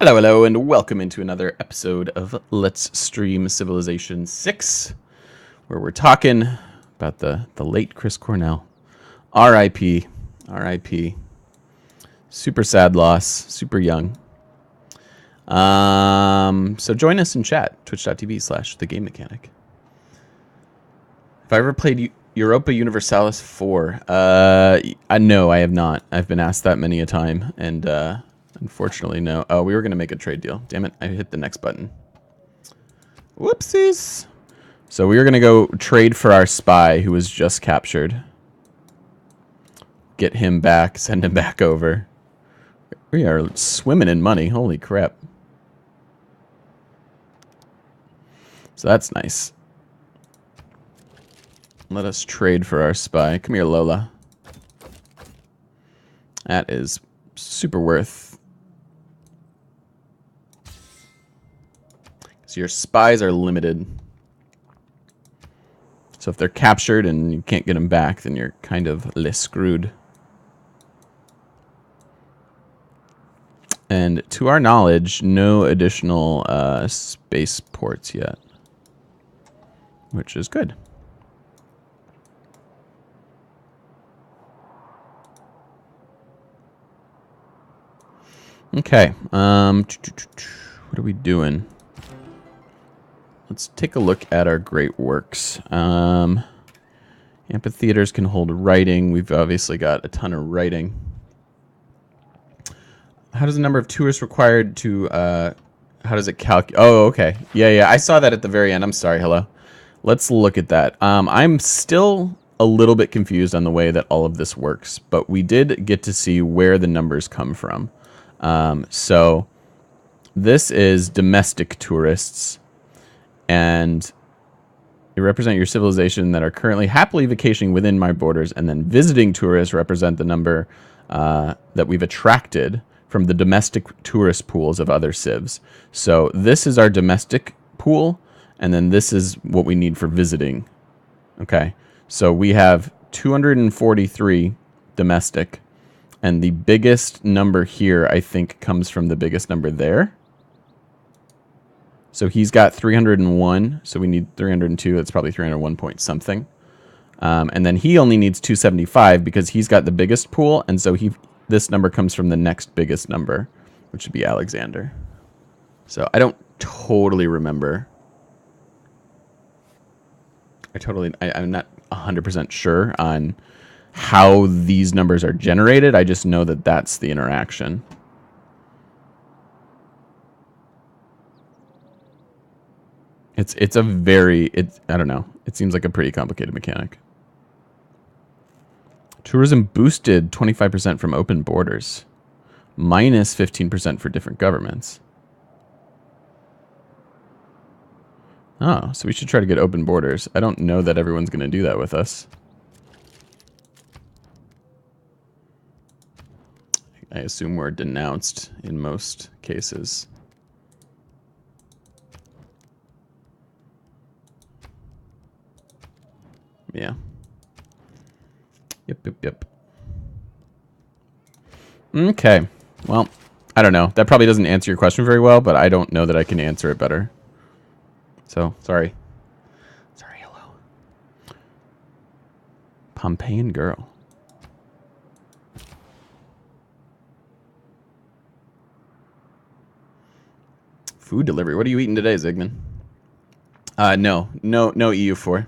Hello, hello, and welcome into another episode of Let's Stream Civilization 6, where we're talking about the late Chris Cornell. R.I.P. R.I.P. Super sad loss, super young. So join us in chat, twitch.tv/thegamemechanic. Have I ever played Europa Universalis 4? No, I have not. I've been asked that many a time, and unfortunately, no. Oh, we were going to make a trade deal. Damn it, I hit the next button. Whoopsies. So we were going to go trade for our spy who was just captured. Get him back, send him back over. We are swimming in money. Holy crap. So that's nice. Let us trade for our spy. Come here, Lola. That is super worth. So your spies are limited. So if they're captured and you can't get them back, then you're kind of less screwed. And to our knowledge, no additional space ports yet, which is good. Okay, what are we doing? Let's take a look at our great works. Amphitheaters can hold writing. We've obviously got a ton of writing. How does the number of tourists required to, how does it calculate? Oh, okay. Yeah, I saw that at the very end. I'm sorry, hello. Let's look at that. I'm still a little bit confused on the way that all of this works, but we did get to see where the numbers come from. So this is domestic tourists, and they represent your civilization that are currently happily vacationing within my borders, and then visiting tourists represent the number that we've attracted from the domestic tourist pools of other civs. So this is our domestic pool, and then this is what we need for visiting. Okay, so we have 243 domestic, and the biggest number here, I think, comes from the biggest number there. So he's got 301, so we need 302. That's probably 301 point something. And then he only needs 275 because he's got the biggest pool, and so this number comes from the next biggest number, which would be Alexander. So I don't totally remember. I'm not 100% sure on how these numbers are generated. I just know that that's the interaction. It's a very, I don't know. It seems like a pretty complicated mechanic. Tourism boosted 25% from open borders. Minus 15% for different governments. Oh, so we should try to get open borders. I don't know that everyone's going to do that with us. I assume we're denounced in most cases. Yeah. Yep. Okay. Well, I don't know. That probably doesn't answer your question very well, but I don't know that I can answer it better. So, sorry. Sorry, hello. Pompeian girl. Food delivery. What are you eating today, Zygmunt? No EU4.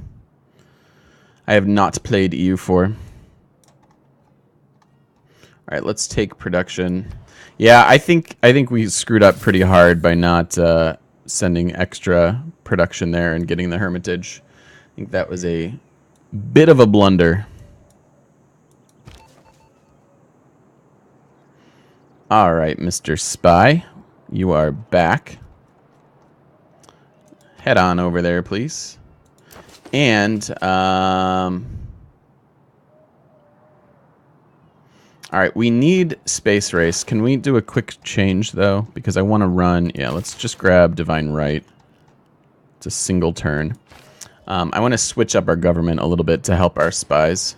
I have not played EU4. All right, let's take production. Yeah, I think we screwed up pretty hard by not sending extra production there and getting the Hermitage. I think that was a bit of a blunder. All right, Mr. Spy, you are back. Head on over there, please. And, all right, we need Space Race. Can we do a quick change, though? Because I want to run, yeah, let's just grab Divine Right. It's a single turn. I want to switch up our government a little bit to help our spies.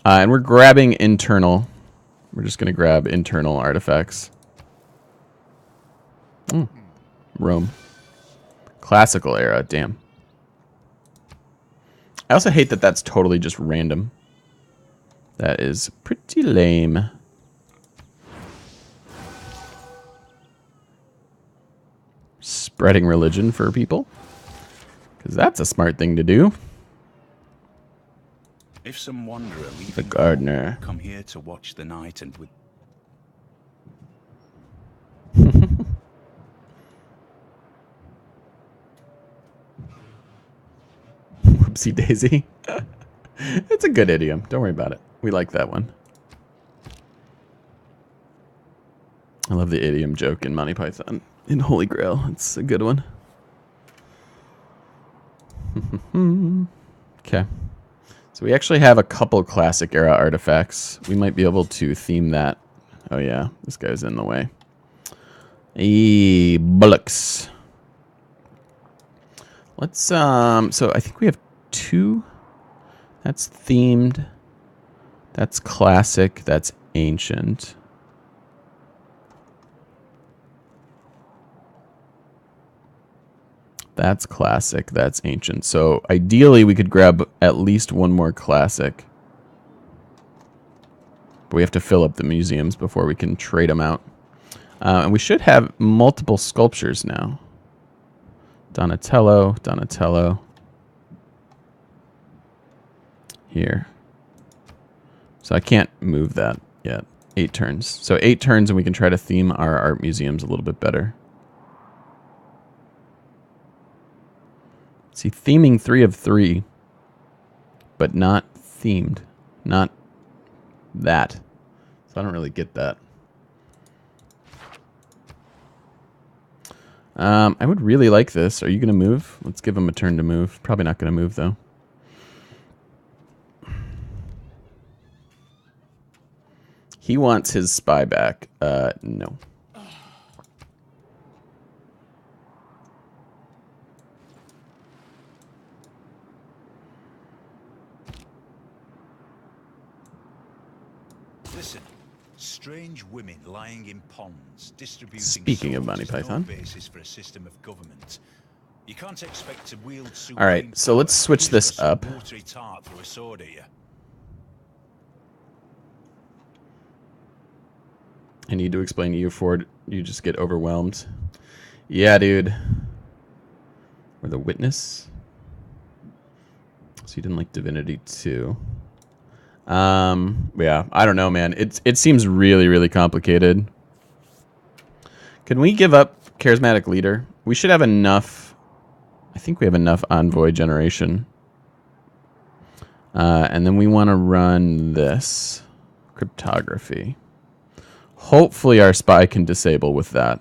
And we're grabbing internal We're just going to grab internal artifacts. Rome. Classical era, damn. I also hate that that's totally just random. That is pretty lame. Spreading religion for people. Because that's a smart thing to do. If some wanderer leaving The gardener. home come here to watch the night and with Whoopsie daisy. It's a good idiom. Don't worry about it. We like that one. I love the idiom joke in Monty Python. In Holy Grail. It's a good one. Okay. So we actually have a couple classic era artifacts. We might be able to theme that. Oh yeah, this guy's in the way. Bullocks. Let's so I think we have 2. That's themed. That's classic. That's ancient. That's classic. That's ancient. So ideally we could grab at least one more classic. But we have to fill up the museums before we can trade them out. And we should have multiple sculptures now. Donatello, Donatello. Here. So I can't move that yet. 8 turns. So 8 turns and we can try to theme our art museums a little bit better. See, theming 3 of 3, but not themed. Not that. So I don't really get that. I would really like this. Are you going to move? Let's give him a turn to move. Probably not going to move, though. He wants his spy back. No. listen. Strange women lying in ponds, distributing Speaking of Monty Python. No basis for a system of government. You can't expect to wield All right, so let's switch this up. Watery tart through a sword at you. I need to explain to you, Ford. You just get overwhelmed. Yeah, dude. Or the witness. So you didn't like Divinity 2. Yeah, I don't know, man. It seems really, really complicated. Can we give up Charismatic Leader? We should have enough. I think we have enough Envoy generation. And then we want to run this. Cryptography. Hopefully our spy can disable with that.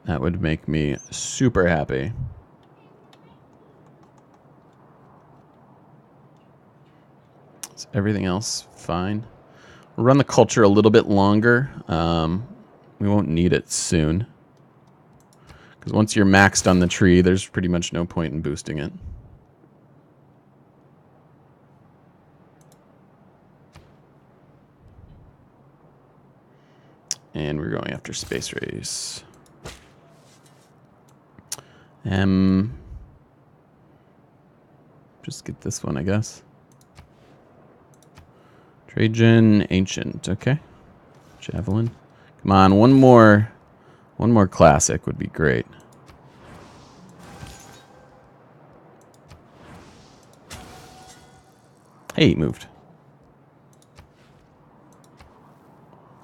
That would make me super happy. Is everything else fine? We'll run the culture a little bit longer. We won't need it soon. Because once you're maxed on the tree, there's pretty much no point in boosting it. And we're going after Space Race. Just get this one, I guess. Trajan, Ancient, okay. Javelin. Come on, one more classic would be great. Hey, he moved.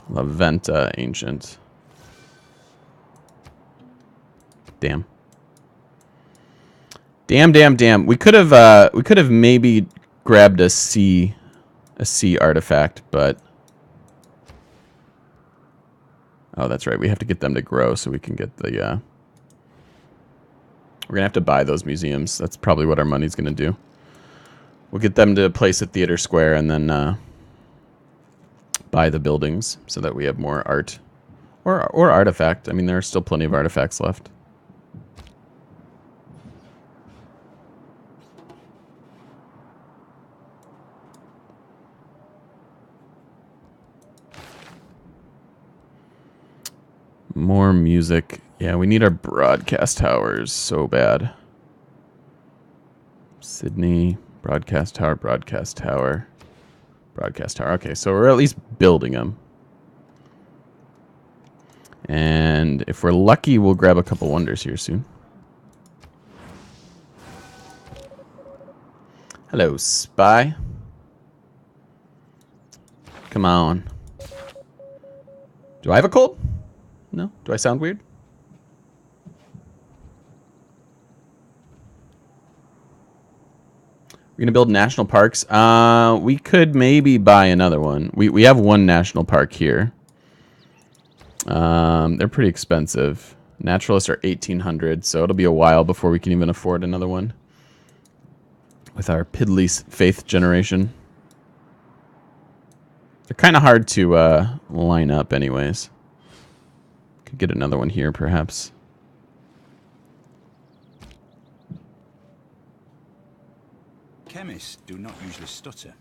La Venta, Ancient. Damn. Damn. We could have maybe grabbed a C artifact, but oh, that's right. We have to get them to grow so we can get the we're gonna have to buy those museums. That's probably what our money's gonna do. We'll get them to place at Theater Square and then buy the buildings so that we have more art or artifact. I mean, there are still plenty of artifacts left. More music. Yeah, we need our broadcast towers so bad. Sydney, broadcast tower, broadcast tower, broadcast tower. Okay, so we're at least building them. And if we're lucky, we'll grab a couple wonders here soon. Hello, spy. Come on. Do I have a cold? No? Do I sound weird? We're gonna build national parks. We could maybe buy another one. We have one national park here. They're pretty expensive. Naturalists are 1,800, so it'll be a while before we can even afford another one. With our piddly faith generation. They're kind of hard to line up anyways. Could get another one here, perhaps. Chemists do not usually stutter.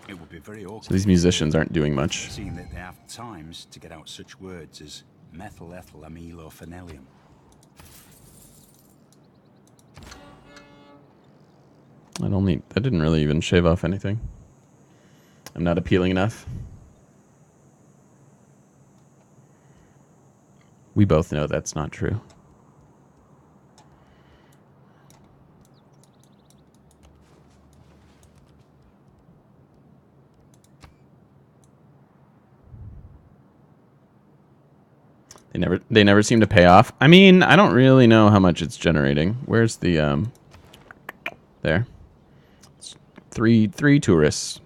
It would be very awkward. So these musicians aren't doing much. Seeing that they have times to get out such words as methylethylamylophenolium. That didn't really even shave off anything. I'm not appealing enough. We both know that's not true. They never seem to pay off. I mean, I don't really know how much it's generating. Where's the there? It's three tourists.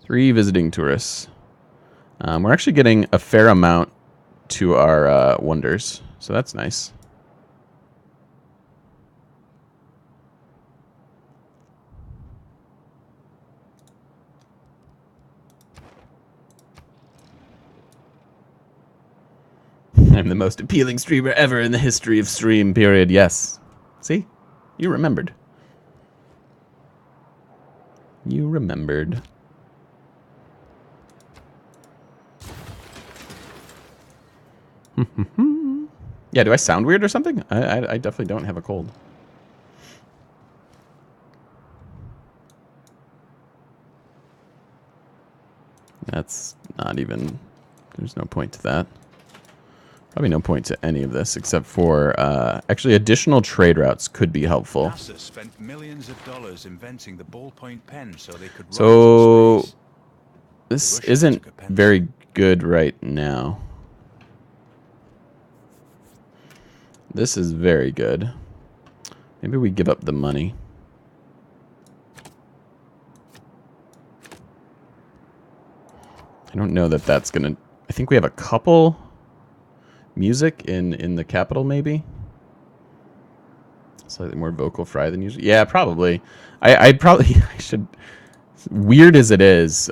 3 visiting tourists. We're actually getting a fair amount to our wonders, so that's nice. I'm the most appealing streamer ever in the history of stream, period. Yes. See? You remembered. You remembered. Yeah, do I sound weird or something? I definitely don't have a cold. That's not even... There's no point to that. Probably no point to any of this except for... actually, additional trade routes could be helpful. NASA spent millions of dollars inventing the ballpoint pen so they could So... This isn't very good right now. This is very good. Maybe we give up the money. I don't know that that's gonna... I think we have a couple music in the capital, maybe? Slightly more vocal fry than usual. Yeah, probably. I'd probably... I should... Weird as it is,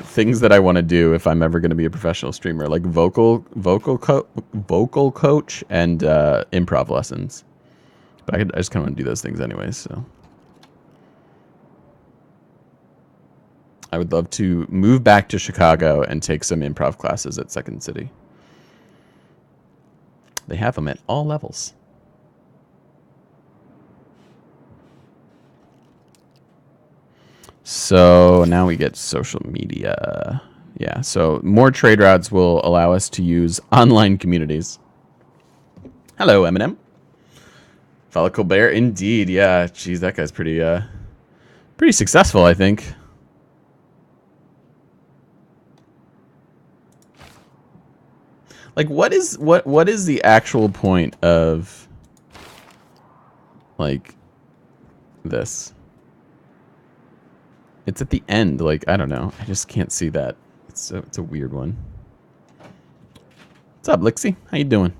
things that I want to do if I'm ever going to be a professional streamer, like vocal coach and improv lessons. But I just kind of want to do those things anyways. So I would love to move back to Chicago and take some improv classes at Second City. They have them at all levels. So now we get social media. Yeah, so more trade routes will allow us to use online communities. Hello, Eminem. Follicle Bear, indeed. Yeah, geez, that guy's pretty successful, I think. Like, what is the actual point of like this? It's at the end. Like, I don't know. I just can't see that. It's a weird one. What's up, Lixie? How you doing?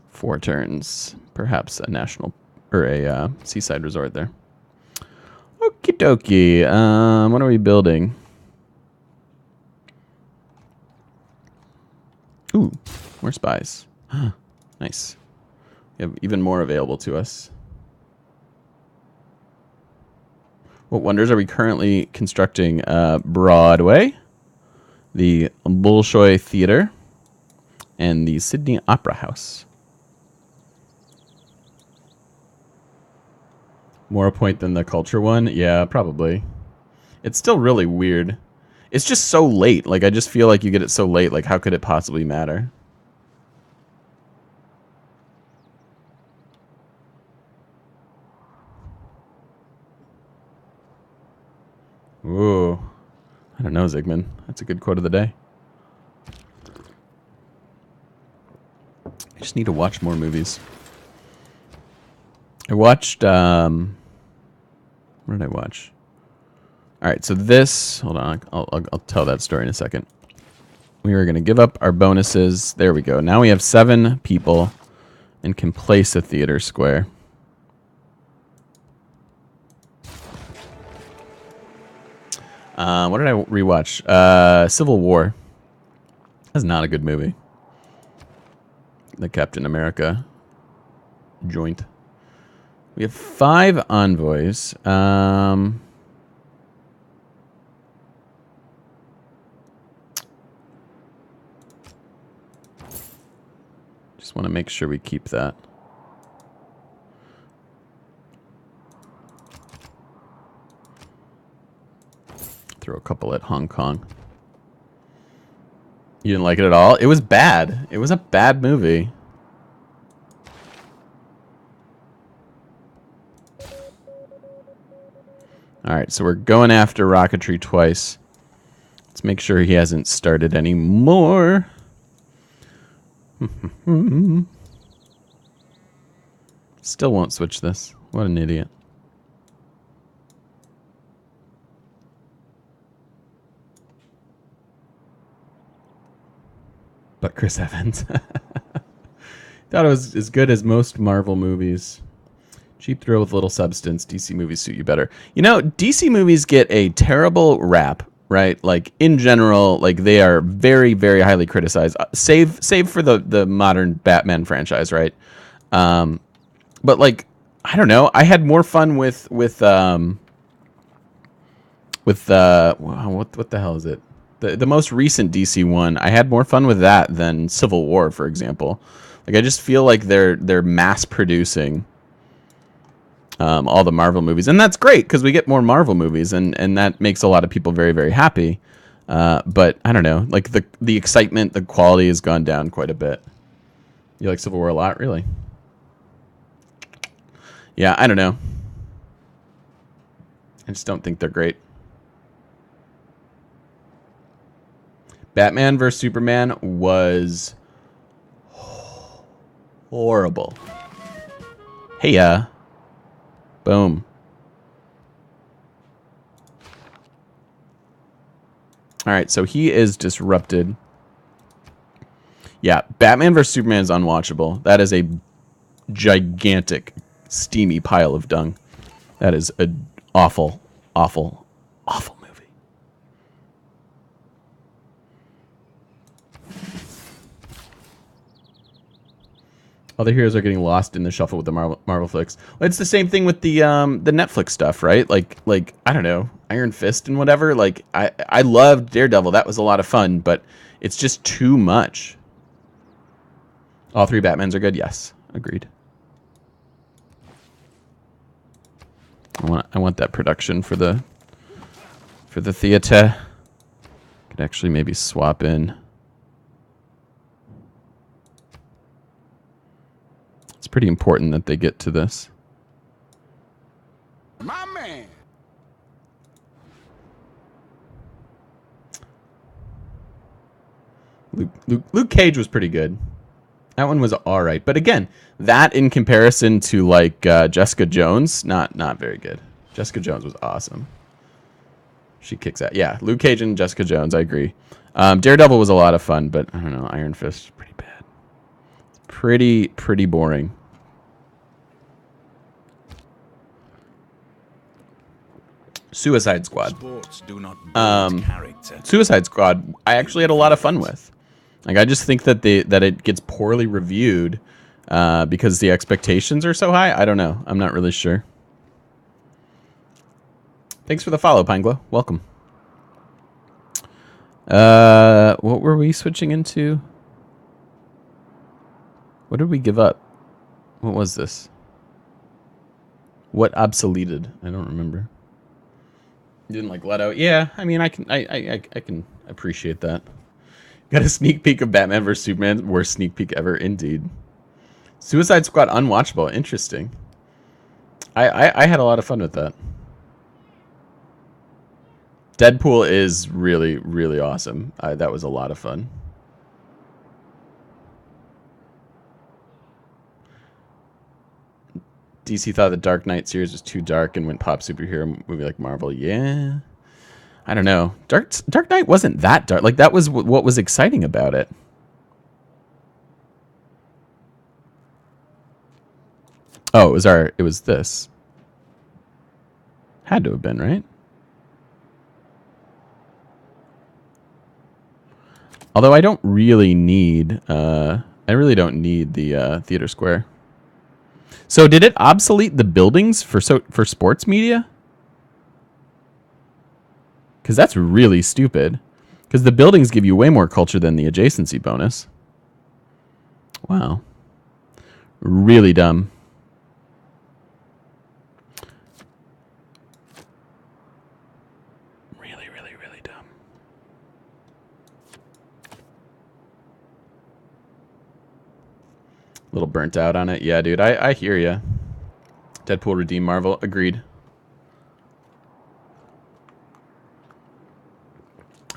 Four turns. Perhaps a national or a seaside resort there. Okie dokie. What are we building? Ooh, more spies. Nice. We have even more available to us. What wonders are we currently constructing? Broadway, the Bolshoi Theater, and the Sydney Opera House. More a point than the culture one? Yeah, probably. It's still really weird. It's just so late. Like, I just feel like you get it so late. Like, how could it possibly matter? Ooh. I don't know, Zygmunt. That's a good quote of the day. I just need to watch more movies. I watched, what did I watch? All right, so this, hold on, I'll tell that story in a second. We were going to give up our bonuses. There we go. Now we have 7 people and can place a theater square. What did I rewatch? Civil War. That's not a good movie. The Captain America joint. We have 5 envoys. Just want to make sure we keep that. Throw a couple at Hong Kong. You didn't like it at all? It was bad. It was a bad movie. Alright, so we're going after rocketry twice. Let's make sure he hasn't started any more. Still won't switch this. What an idiot. But Chris Evans. Thought it was as good as most Marvel movies. Cheap thrill with little substance. DC movies suit you better. You know, DC movies get a terrible rap, right? Like, in general, like, they are very, very highly criticized. Save for the modern Batman franchise, right? But, like, I don't know. I had more fun with what the hell is it? The most recent DC one. I had more fun with that than Civil War, for example. Like, I just feel like they're mass producing all the Marvel movies, and that's great because we get more Marvel movies, and that makes a lot of people very, very happy. But I don't know, like the excitement, the quality has gone down quite a bit. You like Civil War a lot, really? Yeah, I don't know. I just don't think they're great. Batman vs Superman was horrible. Hey, boom. All right, so he is disrupted. Yeah, Batman vs Superman is unwatchable. That is a gigantic, steamy pile of dung. That is an awful, awful, awful movie. Other heroes are getting lost in the shuffle with the Marvel flicks. Well, it's the same thing with the Netflix stuff, right? Like I don't know, Iron Fist and whatever. Like I loved Daredevil. That was a lot of fun, but it's just too much. All 3 Batmans are good. Yes, agreed. I want that production for the theater. Could actually maybe swap in. It's pretty important that they get to this. My man. Luke Cage was pretty good. That one was all right, but again, that in comparison to like Jessica Jones, not very good. Jessica Jones was awesome. She kicks ass. Yeah, Luke Cage and Jessica Jones, I agree. Daredevil was a lot of fun, but I don't know, Iron Fist is pretty bad. Pretty boring. Suicide Squad. Sports do not build character. Suicide Squad, I actually had a lot of fun with. Like I just think that it gets poorly reviewed because the expectations are so high. I don't know. I'm not really sure. Thanks for the follow, Pineglow. Welcome. What were we switching into? What did we give up? What was this? What obsoleted? I don't remember. You didn't like let out? Yeah, I mean, I can appreciate that. Got a sneak peek of Batman vs Superman. Worst sneak peek ever, indeed. Suicide Squad unwatchable. Interesting. I had a lot of fun with that. Deadpool is really, really awesome. That was a lot of fun. DC thought the Dark Knight series was too dark and went pop superhero movie like Marvel. Yeah. I don't know. Dark Knight wasn't that dark. Like, that was what was exciting about it. Oh, it was this. Had to have been, right? Although I don't really need, I really don't need the theater square. So did it obsolete the buildings for sports media? Because that's really stupid. Because the buildings give you way more culture than the adjacency bonus. Wow. Really dumb. Really, really, really dumb. A little burnt out on it. Yeah, dude, I hear ya. Deadpool redeem Marvel. Agreed.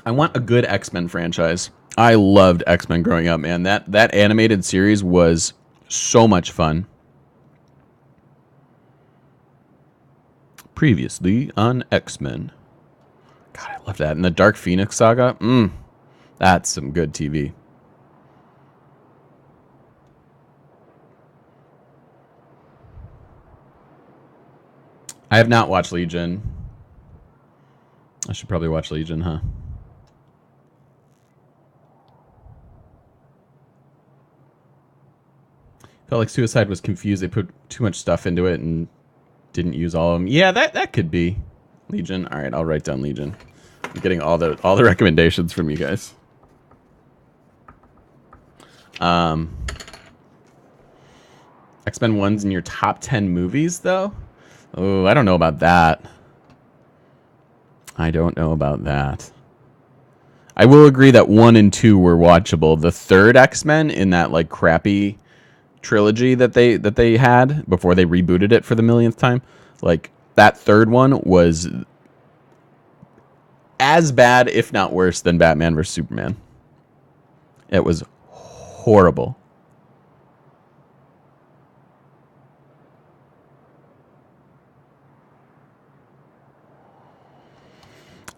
I want a good X-Men franchise. I loved X-Men growing up, man. That animated series was so much fun. Previously on X-Men. God, I love that. And the Dark Phoenix saga. That's some good TV. I have not watched Legion. I should probably watch Legion, huh? Felt like Suicide was confused. They put too much stuff into it and didn't use all of them. Yeah, that could be Legion. All right, I'll write down Legion. I'm getting all the recommendations from you guys. X-Men 1's in your top 10 movies, though? Oh, I don't know about that. I don't know about that. I will agree that 1 and 2 were watchable. The third X-Men in that like crappy trilogy that they had before they rebooted it for the millionth time, like that third one was as bad, if not worse, than Batman vs Superman. It was horrible.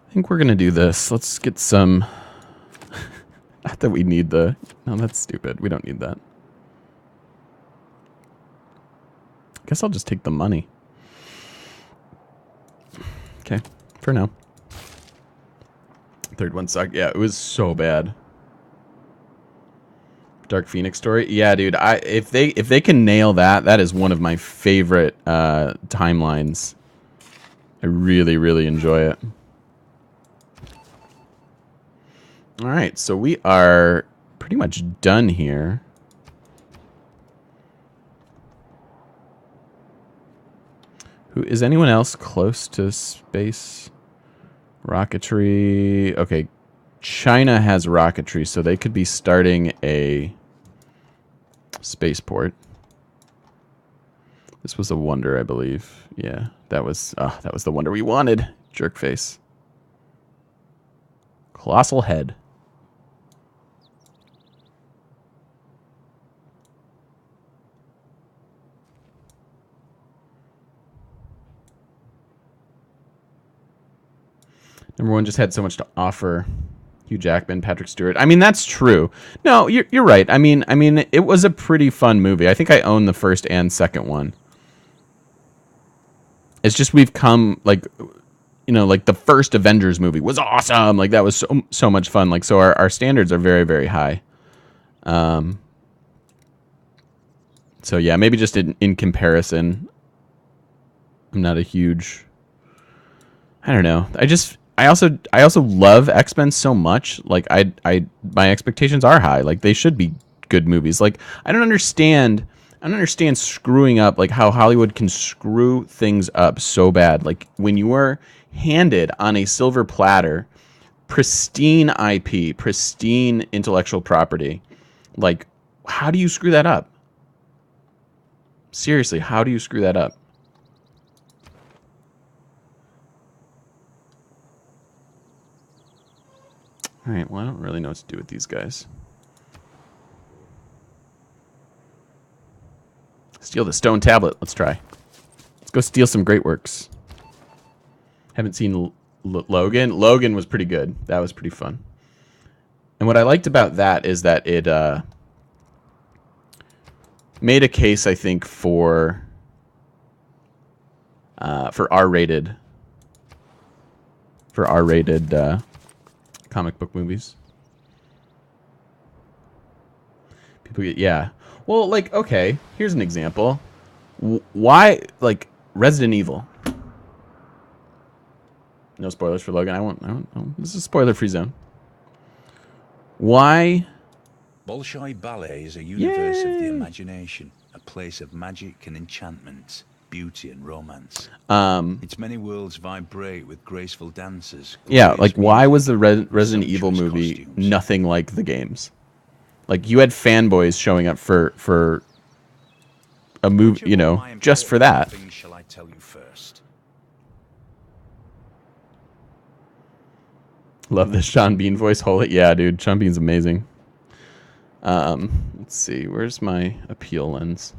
I think we're gonna do this. Let's get some. Not that we need the. No, that's stupid. We don't need that. I guess I'll just take the money. Okay, for now. Third one sucked. Yeah, it was so bad. Dark Phoenix story. Yeah, dude. If they can nail that, that is one of my favorite timelines. I really, really enjoy it. All right, so we are pretty much done here. Is anyone else close to space rocketry? Okay, China has rocketry, so they could be starting a spaceport. This was a wonder, I believe. Yeah, that was the wonder we wanted. Jerkface. Colossal head. Number 1 just had so much to offer. Hugh Jackman, Patrick Stewart. I mean, that's true. No, you're right. I mean, it was a pretty fun movie. I think I own the first and second one. It's just we've come like, like the first Avengers movie was awesome. Like that was so much fun. Like so, our standards are very, very high. So yeah, maybe just in comparison, I'm not a huge. I don't know. I also love X-Men so much. Like my expectations are high. Like they should be good movies. Like I don't understand screwing up, like how Hollywood can screw things up so bad. Like when you are handed on a silver platter pristine IP, pristine intellectual property, like how do you screw that up? Seriously, how do you screw that up? All right, well, I don't really know what to do with these guys. Steal the stone tablet. Let's try. Let's go steal some great works. Haven't seen Logan. Logan was pretty good. That was pretty fun. And what I liked about that is that it made a case, I think, for R-rated comic book movies. People get, yeah. Well, like, okay, here's an example. Why, like, Resident Evil? No spoilers for Logan. I won't. This is a spoiler-free zone. Why? Bolshoi Ballet is a universe of the Yay! imagination, a place of magic and enchantment, beauty and romance. Its many worlds vibrate with graceful dancers. Yeah, like, why was the Resident sumptuous Evil movie costumes. nothing like the games? Like, you had fanboys showing up for a movie, you know, just for that. Shall I tell you first? Love this Sean Bean voice. Holy, yeah, dude, Sean Bean's amazing. Let's see, where's my appeal lens?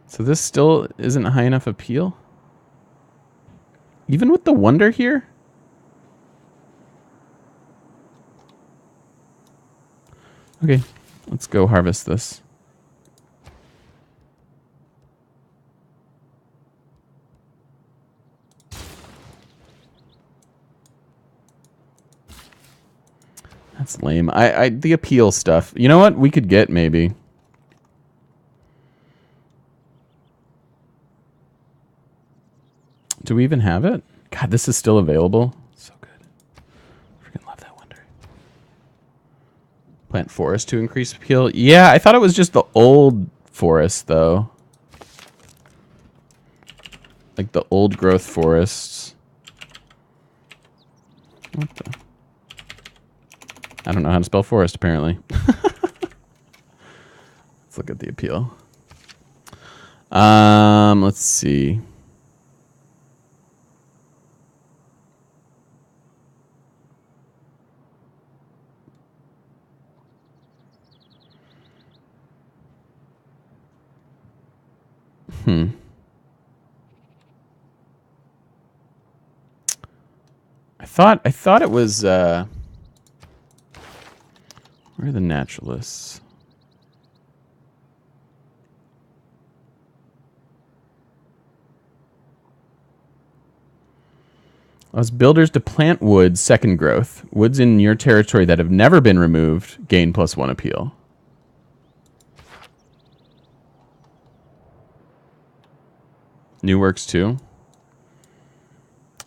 So this still isn't high enough appeal? Even with the wonder here? Okay, let's go harvest this. That's lame. The appeal stuff. You know what? We could get maybe. Do we even have it? God, this is still available. So good. Freaking love that wonder. Plant forest to increase appeal. Yeah, I thought it was just the old forest though. Like the old growth forests. What the? I don't know how to spell forest, apparently. Let's look at the appeal. Let's see. I thought it was where are the naturalists? Allows builders to plant woods, second growth. Woods in your territory that have never been removed gain +1 appeal. New works too.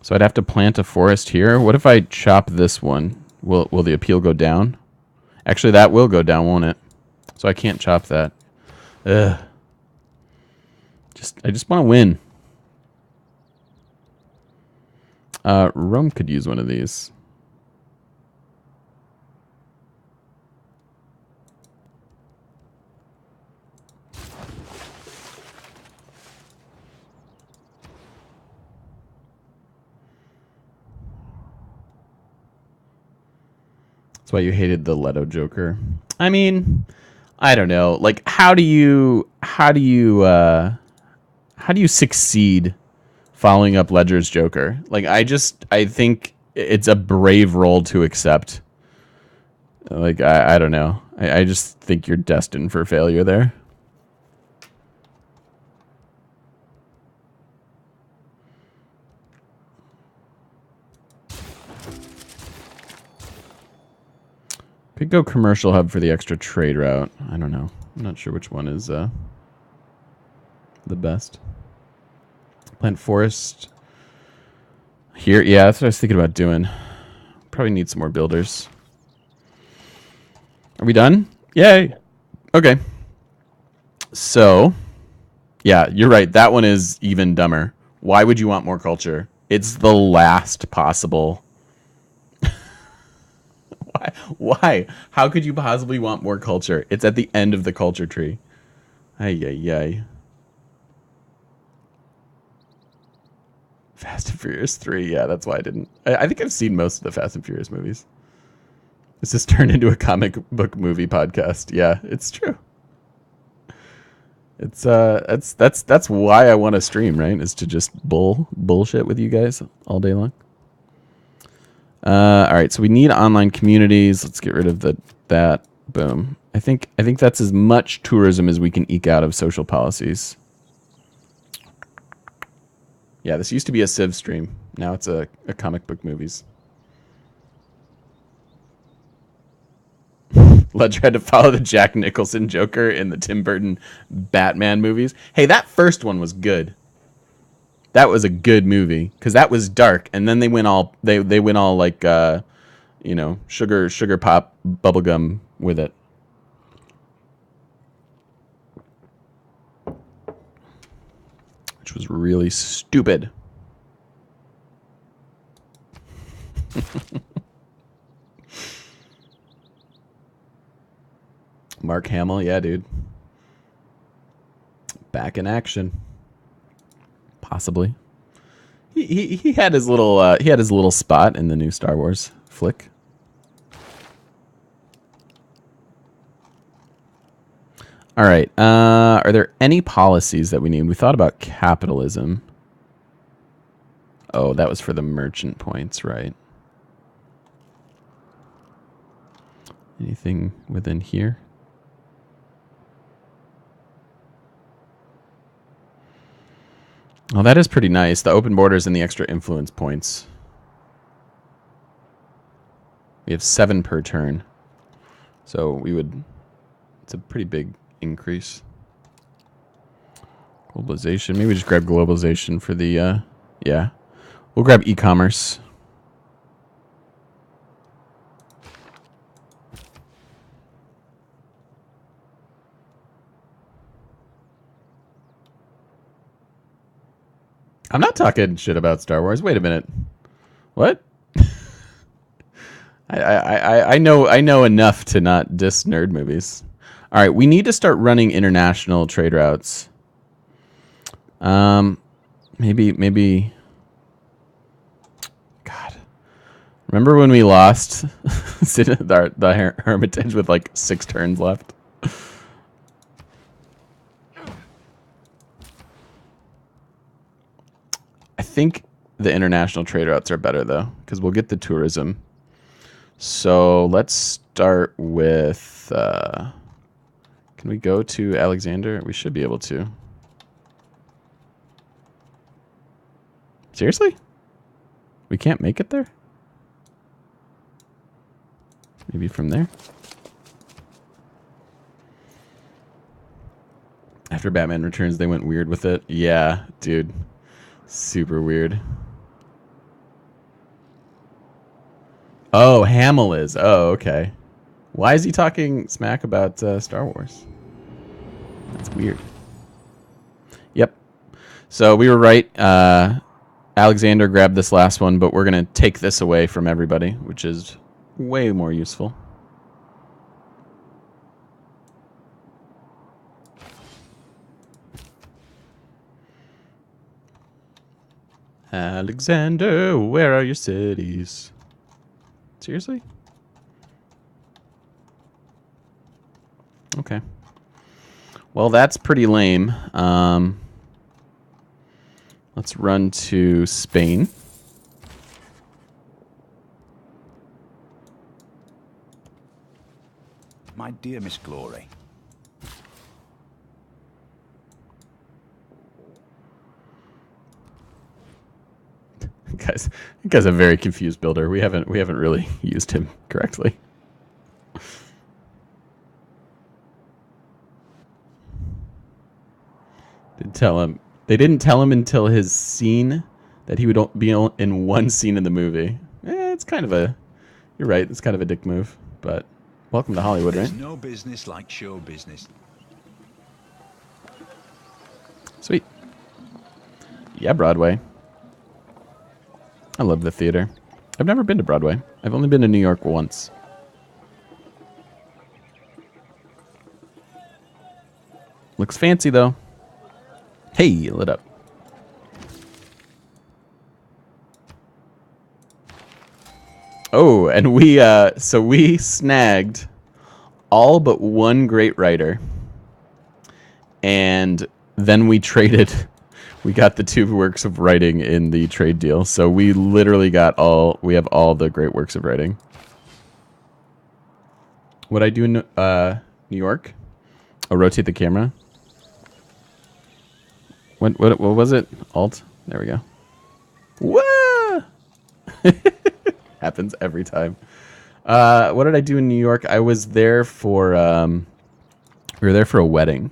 So I'd have to plant a forest here. What if I chop this one? Will the appeal go down? Actually, that will go down, won't it? So I can't chop that. Ugh. I just want to win. Rome could use one of these. That's why you hated the Leto Joker. I mean, I don't know. Like, how do you succeed following up Ledger's Joker? Like, I think it's a brave role to accept. Like, I don't know. I just think you're destined for failure there. Could go commercial hub for the extra trade route. I don't know. I'm not sure which one is the best. Plant forest here. Yeah, that's what I was thinking about doing. Probably need some more builders. Are we done? Yay. Okay. So, yeah, you're right. That one is even dumber. Why would you want more culture? It's the last possible. Why? How could you possibly want more culture? It's at the end of the culture tree. Ay, ay, ay. Fast and Furious 3. Yeah, that's why I didn't. I think I've seen most of the Fast and Furious movies. This has turned into a comic book movie podcast. Yeah, it's true. It's that's why I want to stream, right? Is to just bullshit with you guys all day long. All right, so we need online communities. Let's get rid of that. Boom. I think that's as much tourism as we can eke out of social policies. Yeah, this used to be a Civ stream. Now it's a comic book movies. Ledger had to follow the Jack Nicholson Joker in the Tim Burton Batman movies. Hey, that first one was good. That was a good movie because that was dark, and then they went all like sugar pop bubblegum with it. Which was really stupid. Mark Hamill, yeah, dude. Back in action. Possibly. He had his little spot in the new Star Wars flick. All right. Are there any policies that we need? We thought about capitalism. Oh, that was for the merchant points, right? Anything within here? Oh, that is pretty nice. The open borders and the extra influence points. We have 7 per turn. So we would... It's a pretty big increase. Globalization. Maybe we just grab globalization for the... yeah. We'll grab e-commerce. I'm not talking shit about Star Wars. Wait a minute. What? I know enough to not diss nerd movies. All right, we need to start running international trade routes. Maybe. God, remember when we lost the Hermitage with like 6 turns left? I think the international trade routes are better though, because we'll get the tourism. So let's start with. Can we go to Alexander? We should be able to. Seriously? We can't make it there? Maybe from there? After Batman Returns, they went weird with it. Yeah, dude. Super weird. Oh, Hamill is. Oh, okay. Why is he talking smack about Star Wars? That's weird. Yep. So we were right. Alexander grabbed this last one, but we're going to take this away from everybody, which is way more useful. Alexander, where are your cities? Seriously? Okay. Well, that's pretty lame. Let's run to Spain. My dear Miss Glory. Guys, you guys are a very confused builder. We haven't really used him correctly. Didn't tell him. They didn't tell him until his scene that he would be in one scene in the movie. It's kind of a... You're right. It's kind of a dick move. But welcome to Hollywood, There's right? no business like show business. Sweet. Yeah, Broadway. I love the theater. I've never been to Broadway. I've only been to New York once. Looks fancy, though. Hey, lit up. Oh, and so we snagged all but one great writer. And then we traded. We got the 2 works of writing in the trade deal. So we literally we have all the great works of writing. What I do in New York? Oh, rotate the camera. What was it? Alt? There we go. Whoa! Happens every time. What did I do in New York? I was there for we were there for a wedding.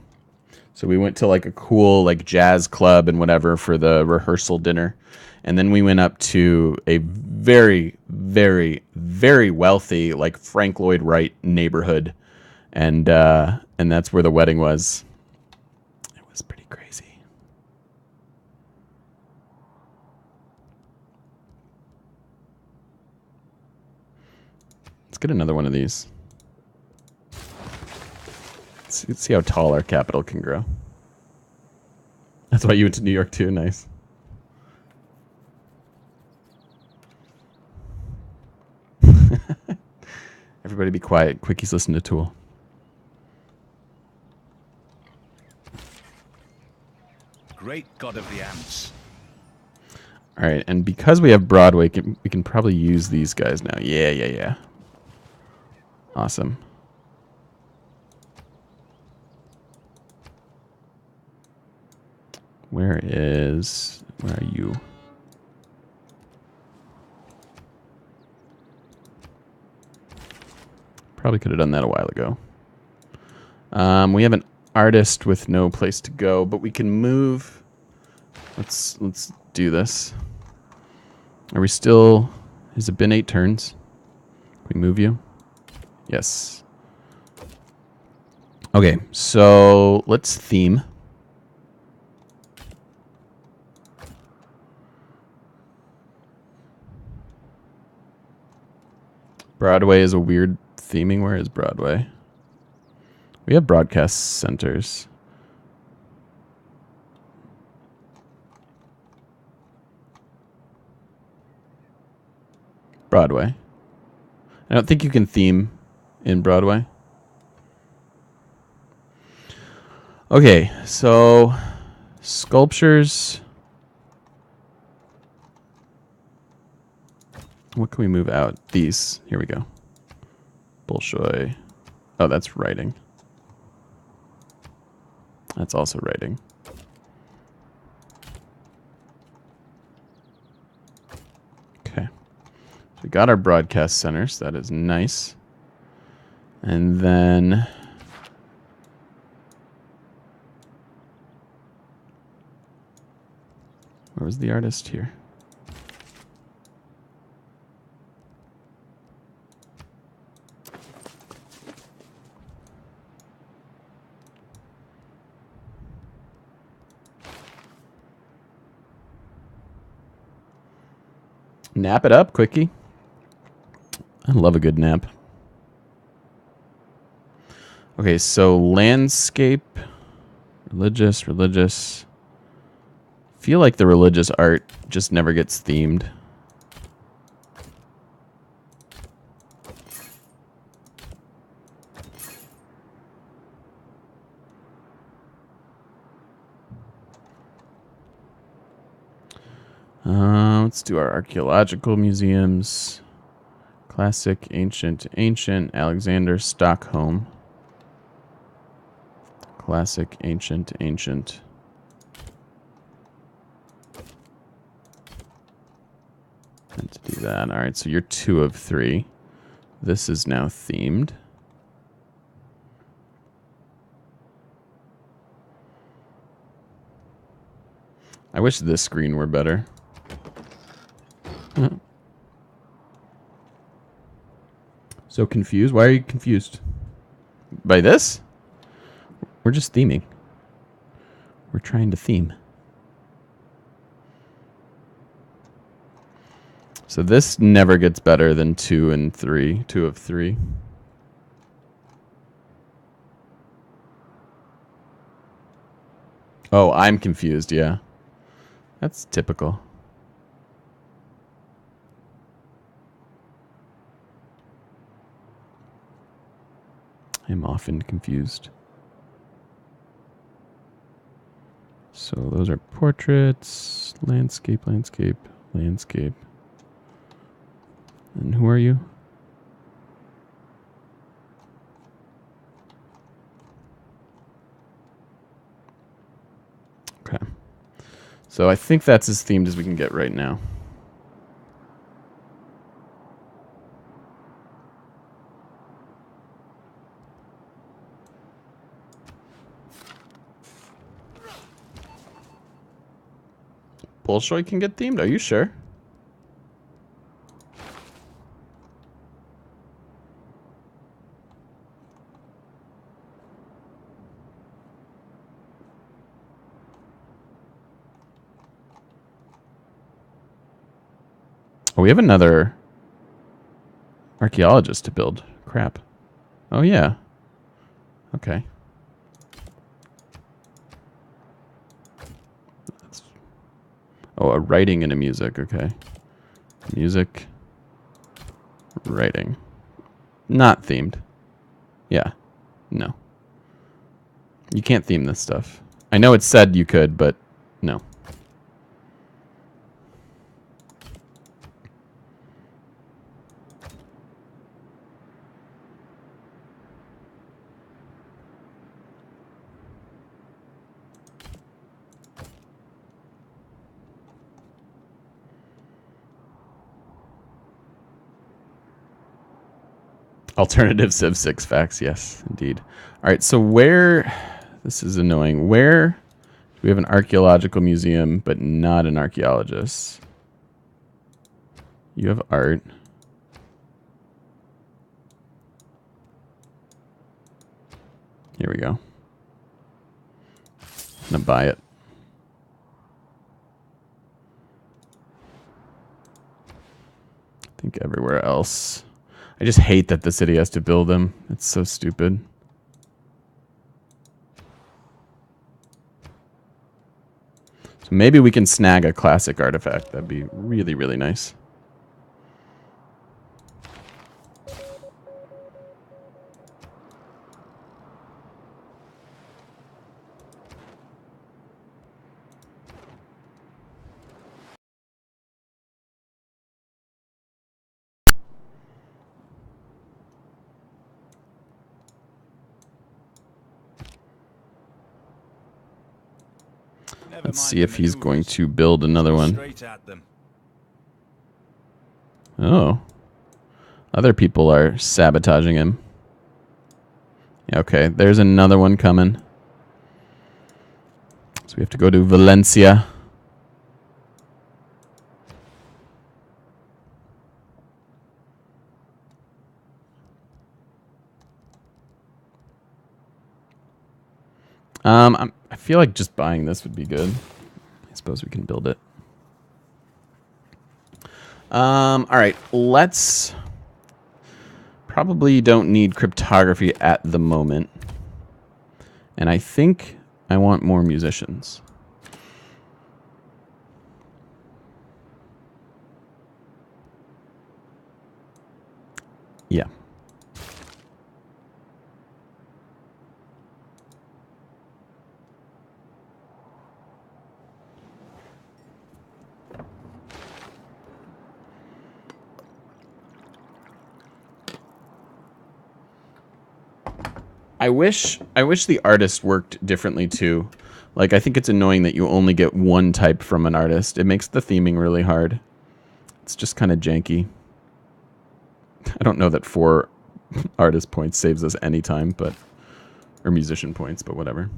So we went to like a cool like jazz club and whatever for the rehearsal dinner. And then we went up to a very, very, very wealthy like Frank Lloyd Wright neighborhood. And that's where the wedding was. It was pretty crazy. Let's get another one of these. Let's see how tall our capital can grow. That's why you went to New York too. Nice. Everybody be quiet. Quickies listen to Tool. Great God of the Ants. All right, and because we have Broadway, we can probably use these guys now. Yeah. Awesome. Where are you? Probably could have done that a while ago. We have an artist with no place to go, but we can move. Let's do this. Are we still... Has it been 8 turns? Can we move you? Yes. Okay, so let's theme. Broadway is a weird theming. Where is Broadway? We have broadcast centers. Broadway. I don't think you can theme in Broadway. Okay, so sculptures. What can we move out? These. Here we go. Bolshoi. Oh, that's writing. That's also writing. Okay. So we got our broadcast centers. That is nice. And then... Where was the artist here? Nap it up, quickie. I love a good nap. Okay, so landscape, religious. Feel like the religious art just never gets themed. Let's do our archaeological museums. Classic, ancient, Alexander, Stockholm. Classic, ancient. And to do that, all right, so you're 2 of 3. This is now themed. I wish this screen were better. Huh. So confused? Why are you confused? By this? We're just theming. We're trying to theme. So this never gets better than 2 and 3. 2 of 3. Oh, I'm confused, yeah. That's typical. I'm often confused. So those are portraits, landscape, landscape, landscape. And who are you? Okay. So I think that's as themed as we can get right now. Bolshoi can get themed? Are you sure? Oh, we have another archaeologist to build. Crap. Oh, yeah. Okay. That's... Oh, a writing and a music. Okay. Music. Writing. Not themed. Yeah. No. You can't theme this stuff. I know it said you could, but no. Alternative Civ 6 facts, yes, indeed. All right, so where... This is annoying. Where do we have an archaeological museum, but not an archaeologist? You have art. Here we go. I'm gonna buy it. I think everywhere else. I just hate that the city has to build them. It's so stupid. So maybe we can snag a classic artifact. That'd be really, really nice. Let's see if he's going to build another one. Oh. Other people are sabotaging him. Yeah, okay, there's another one coming. So we have to go to Valencia. I feel like just buying this would be good. I suppose we can build it. All right, let's... Probably don't need cryptography at the moment. And I think I want more musicians. Yeah. I wish the artist worked differently too. Like, I think it's annoying that you only get one type from an artist. It makes the theming really hard. It's just kind of janky. I don't know that 4 artist points saves us any time, but... Or musician points, but whatever.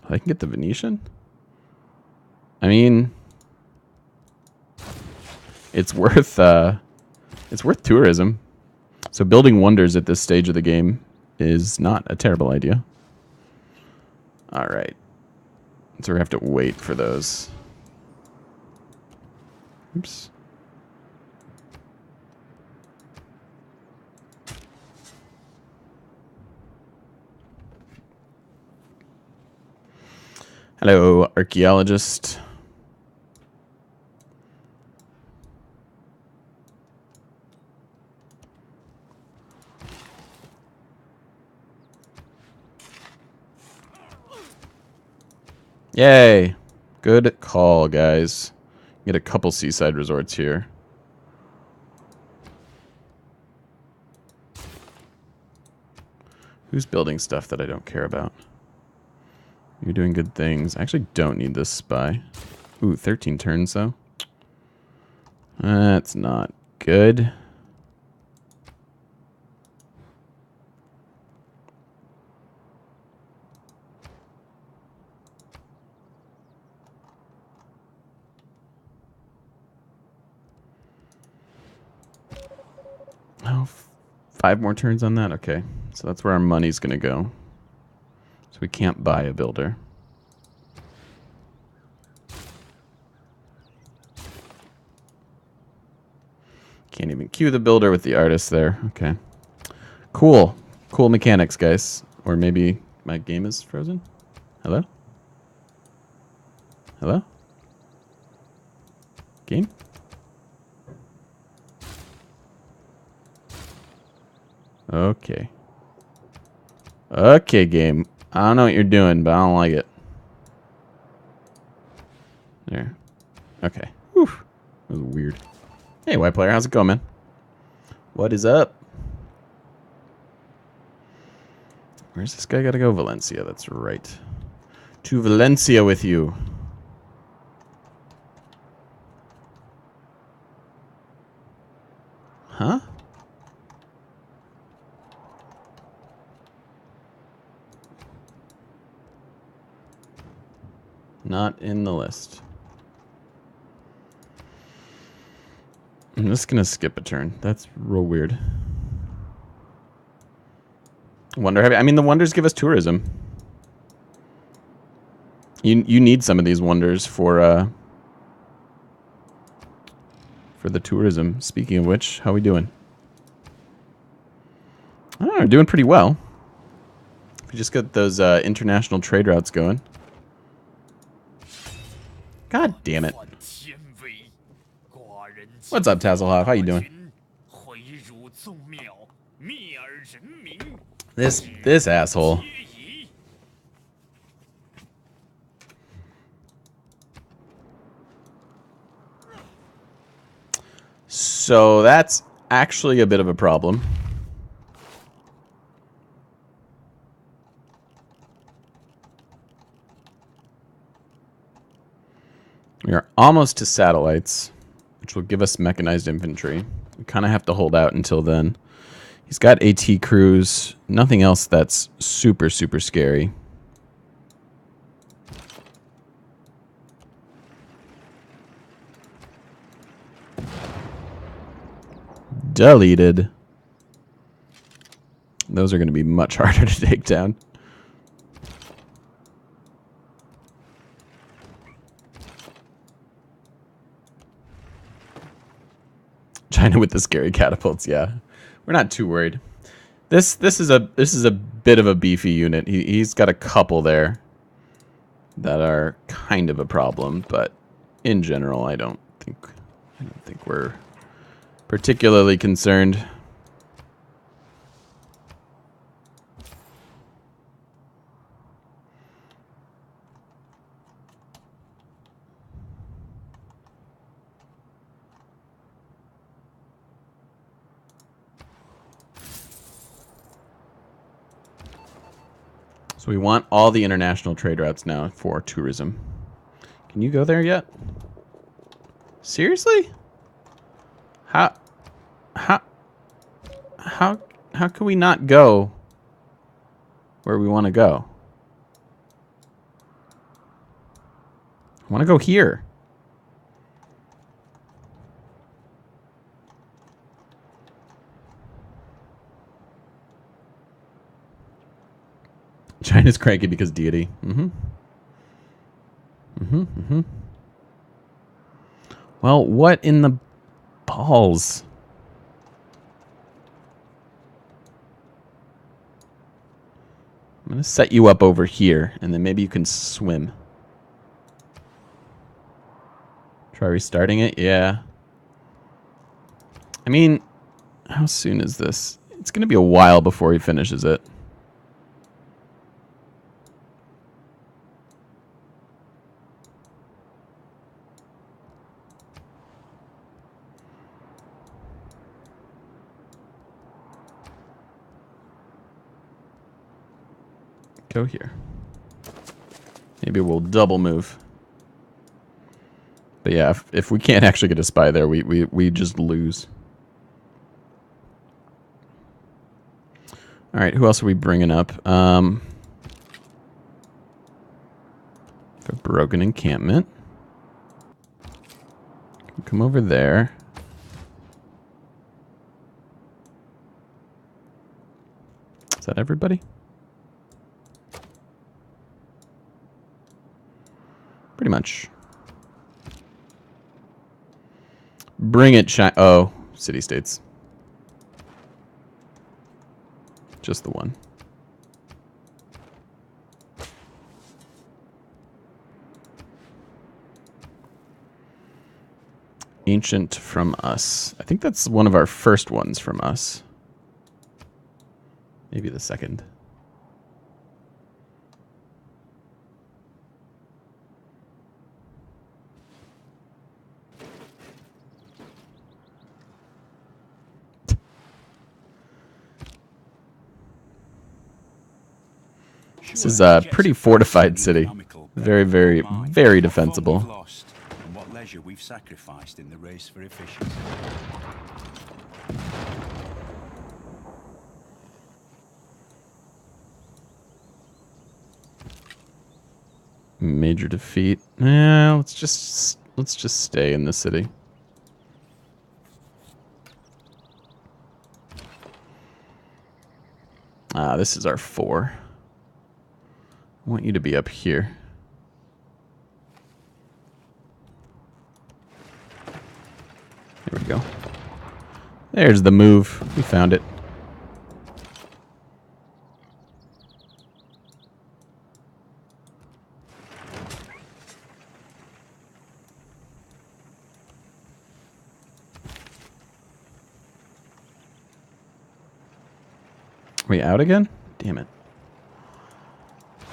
I can get the Venetian? I mean, it's worth tourism. So building wonders at this stage of the game is not a terrible idea. All right. So we have to wait for those. Oops. Hello, archaeologist. Yay. Good call, guys. Get a couple seaside resorts here. Who's building stuff that I don't care about? You're doing good things. I actually don't need this spy. Ooh, 13 turns, though. That's not good. Oh, 5 more turns on that? Okay. So that's where our money's going to go. So we can't buy a builder. Can't even queue the builder with the artist there. Okay. Cool. Cool mechanics, guys. Or maybe my game is frozen? Hello? Hello? Game? Okay. Okay, game. I don't know what you're doing, but I don't like it. There. Okay. Whew. That was weird. Hey, white player. How's it going, man? What is up? Where's this guy gotta go? Valencia. That's right. To Valencia with you. Huh? Not in the list. I'm just gonna skip a turn. That's real weird. Wonder heavy. I mean, the wonders give us tourism. You need some of these wonders for the tourism. Speaking of which, how we doing? Oh, we're doing pretty well. If we just get those international trade routes going. God damn it. What's up, Tasselhoff? How you doing? This asshole. So that's actually a bit of a problem. We are almost to satellites, which will give us mechanized infantry. We kind of have to hold out until then. He's got AT crews. Nothing else that's super, super scary. Deleted. Those are going to be much harder to take down. China with the scary catapults, yeah. We're not too worried. This is a bit of a beefy unit. He's got a couple there that are kind of a problem, but in general, I don't think we're particularly concerned. So we want all the international trade routes now for tourism. Can you go there yet? Seriously? How can we not go where we want to go? want to go here. China's cranky because deity. Well, what in the balls? I'm going to set you up over here, and then maybe you can swim. Try restarting it? Yeah. I mean, how soon is this? It's going to be a while before he finishes it. Go here. Maybe we'll double move. But yeah, if we can't actually get a spy there, we just lose. All right, who else are we bringing up? A broken encampment. Come over there. Is that everybody? Pretty much. Bring it, oh, city-states. Just the one. Ancient from us. I think that's one of our first ones from us. Maybe the second. This is a pretty fortified city. Very, very, very defensible. What leisure we've sacrificed in the race for efficiency. Major defeat. Yeah, let's just stay in the city. Ah, this is our 4. I want you to be up here. There we go. There's the move. We found it. Are we out again? Damn it.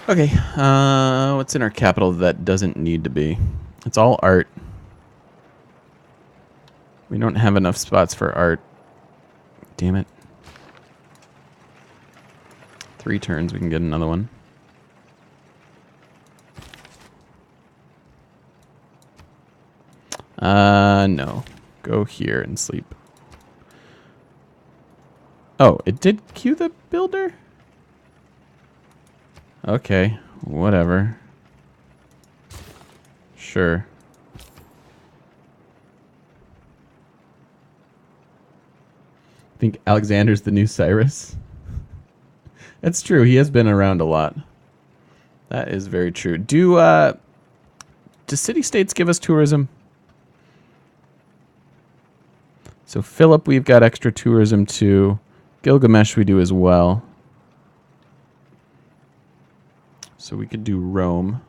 Okay, what's in our capital that doesn't need to be? It's all art. We don't have enough spots for art. Damn it. 3 turns, we can get another one. No. Go here and sleep. Oh, it did queue the builder? Okay, whatever. Sure. I think Alexander's the new Cyrus. That's true. He has been around a lot. That is very true. Do city-states give us tourism? So Philip, we've got extra tourism too. Gilgamesh we do as well. So we could do Rome.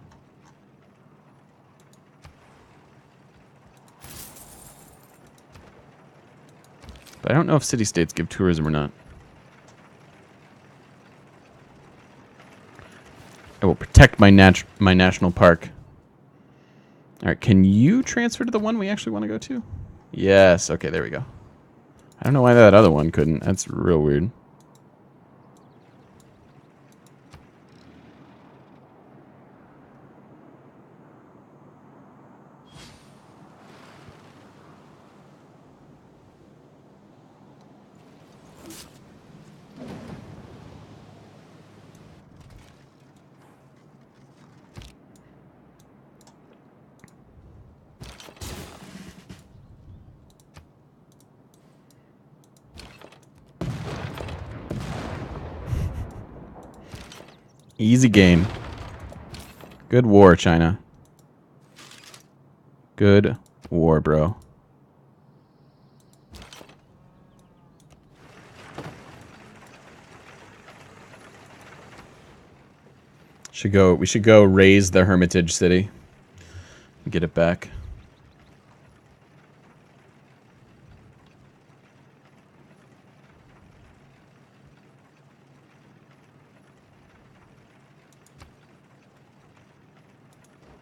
But I don't know if city-states give tourism or not. I will protect my national park. All right, can you transfer to the one we actually want to go to? Yes, okay, there we go. I don't know why that other one couldn't. That's real weird. Easy game. Good war, China. Good war, bro. We should go raise the Hermitage city. Get it back.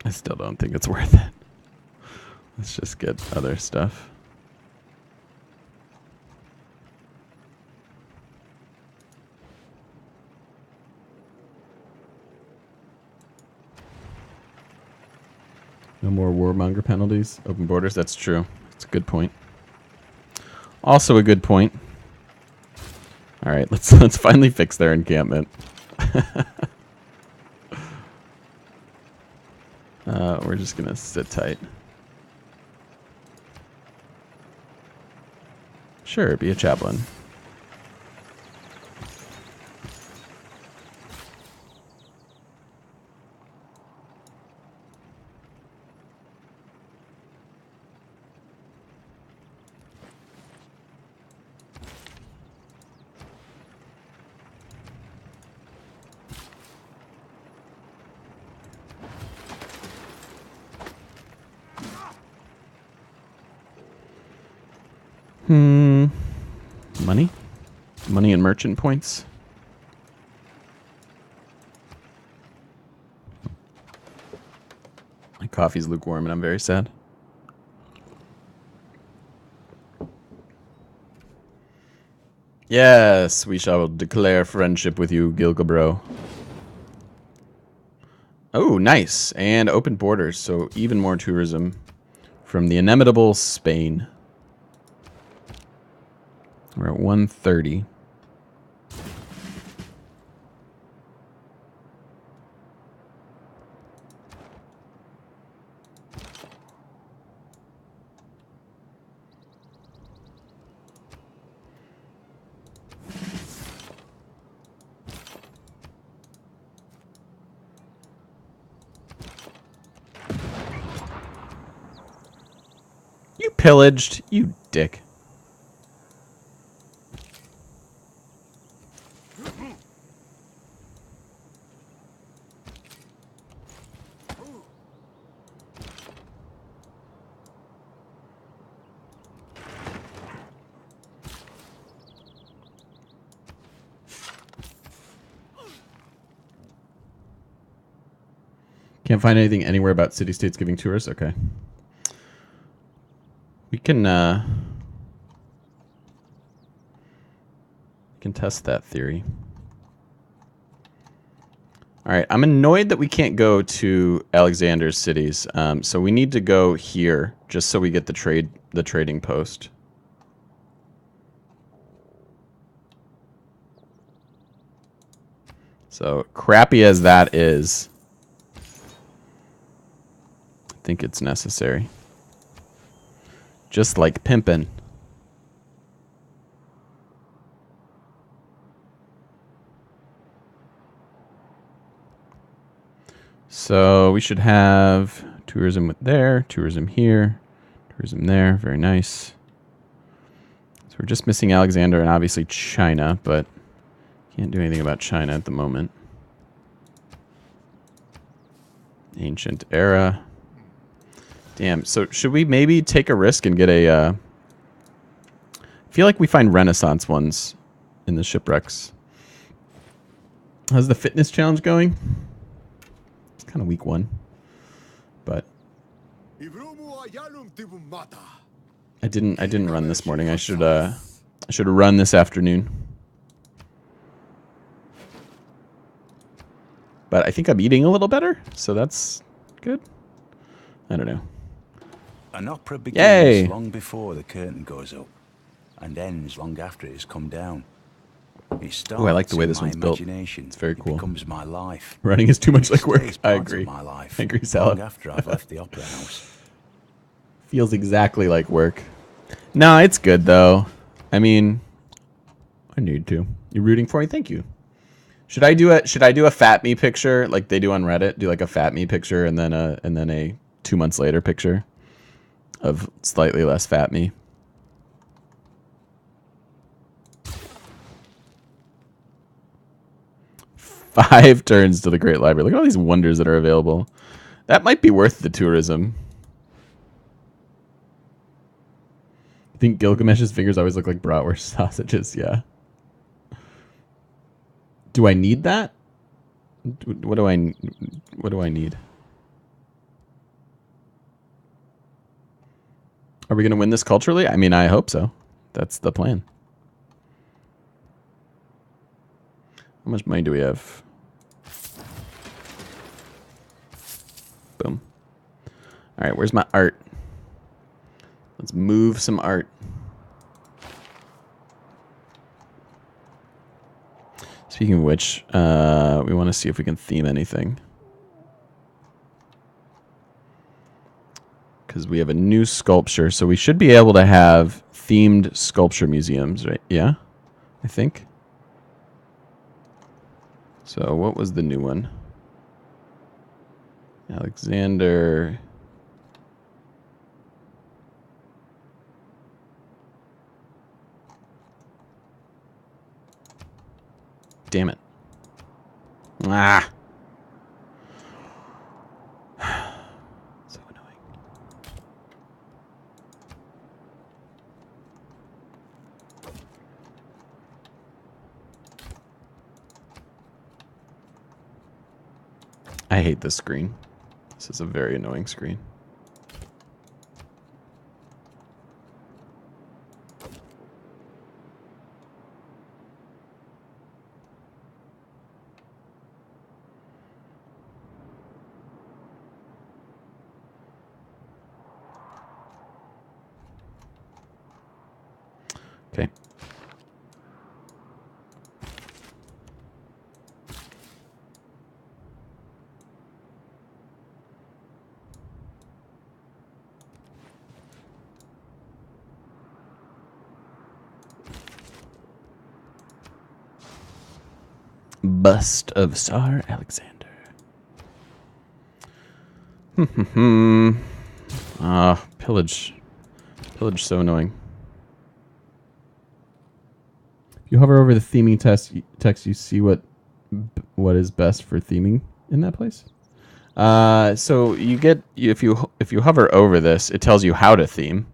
I still don't think it's worth it. Let's just get other stuff. No more warmonger penalties. Open borders. That's true. That's a good point. Also a good point. All right, let's finally fix their encampment. We're just gonna sit tight. Sure, be a chaplain. Money? Money and merchant points? My coffee's lukewarm and I'm very sad. Yes, we shall declare friendship with you, Gilga bro. Oh, nice. And open borders, so even more tourism from the inimitable Spain. We're at 130. You pillaged, you dick. Can't find anything anywhere about city-states giving tours? Okay. We can test that theory. All right, I'm annoyed that we can't go to Alexander's cities. So we need to go here just so we get the trading post. So crappy as that is, I think it's necessary. Just like pimpin'. So we should have tourism with there, tourism here, tourism there. Very nice. So we're just missing Alexander and obviously China, but can't do anything about China at the moment. Ancient era. Damn, so should we maybe take a risk and get a... I feel like we find Renaissance ones in the shipwrecks. How's the fitness challenge going? It's kind of week one. But... I didn't run this morning. I should have run this afternoon. But I think I'm eating a little better, so that's good. I don't know. An opera begins long before the curtain goes up, and ends long after it has come down. It starts. Oh, I like the way this one's built. It's very cool. It becomes my life. Running is too much like work. I agree. My life. I agree, Salad. Long after I've left the opera house. Feels exactly like work. No, it's good though. I mean, I need to. You're rooting for me? Thank you. Should I do a fat me picture like they do on Reddit? Do like a fat me picture and then a 2 months later picture of slightly less fat me. Five turns to the Great Library. Look at all these wonders that are available. That might be worth the tourism. I think Gilgamesh's fingers always look like bratwurst sausages. Yeah. Do I need that? What do I need? Are we going to win this culturally? I mean, I hope so. That's the plan. How much money do we have? Boom. All right, where's my art? Let's move some art. Speaking of which, we want to see if we can theme anything. Because we have a new sculpture, so we should be able to have themed sculpture museums, right? Yeah, I think. So what was the new one? Alexander. Damn it. Ah. So annoying. I hate this screen. This is a very annoying screen. Okay. Bust of Tsar Alexander. Pillage. Pillage so annoying. If you hover over the theming text, you see what is best for theming in that place. So you get if you hover over this, it tells you how to theme.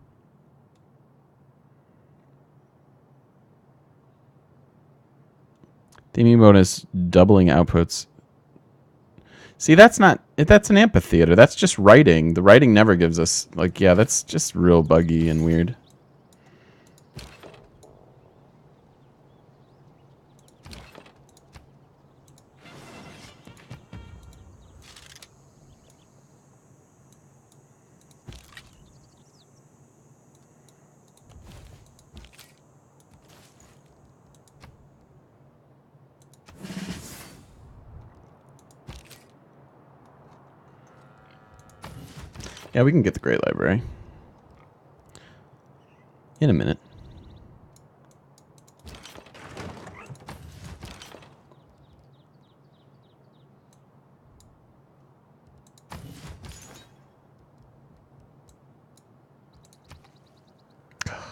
Theming bonus doubling outputs. See, that's an amphitheater. That's just writing. The writing never gives us like, yeah, that's just real buggy and weird. Yeah, we can get the Great Library in a minute.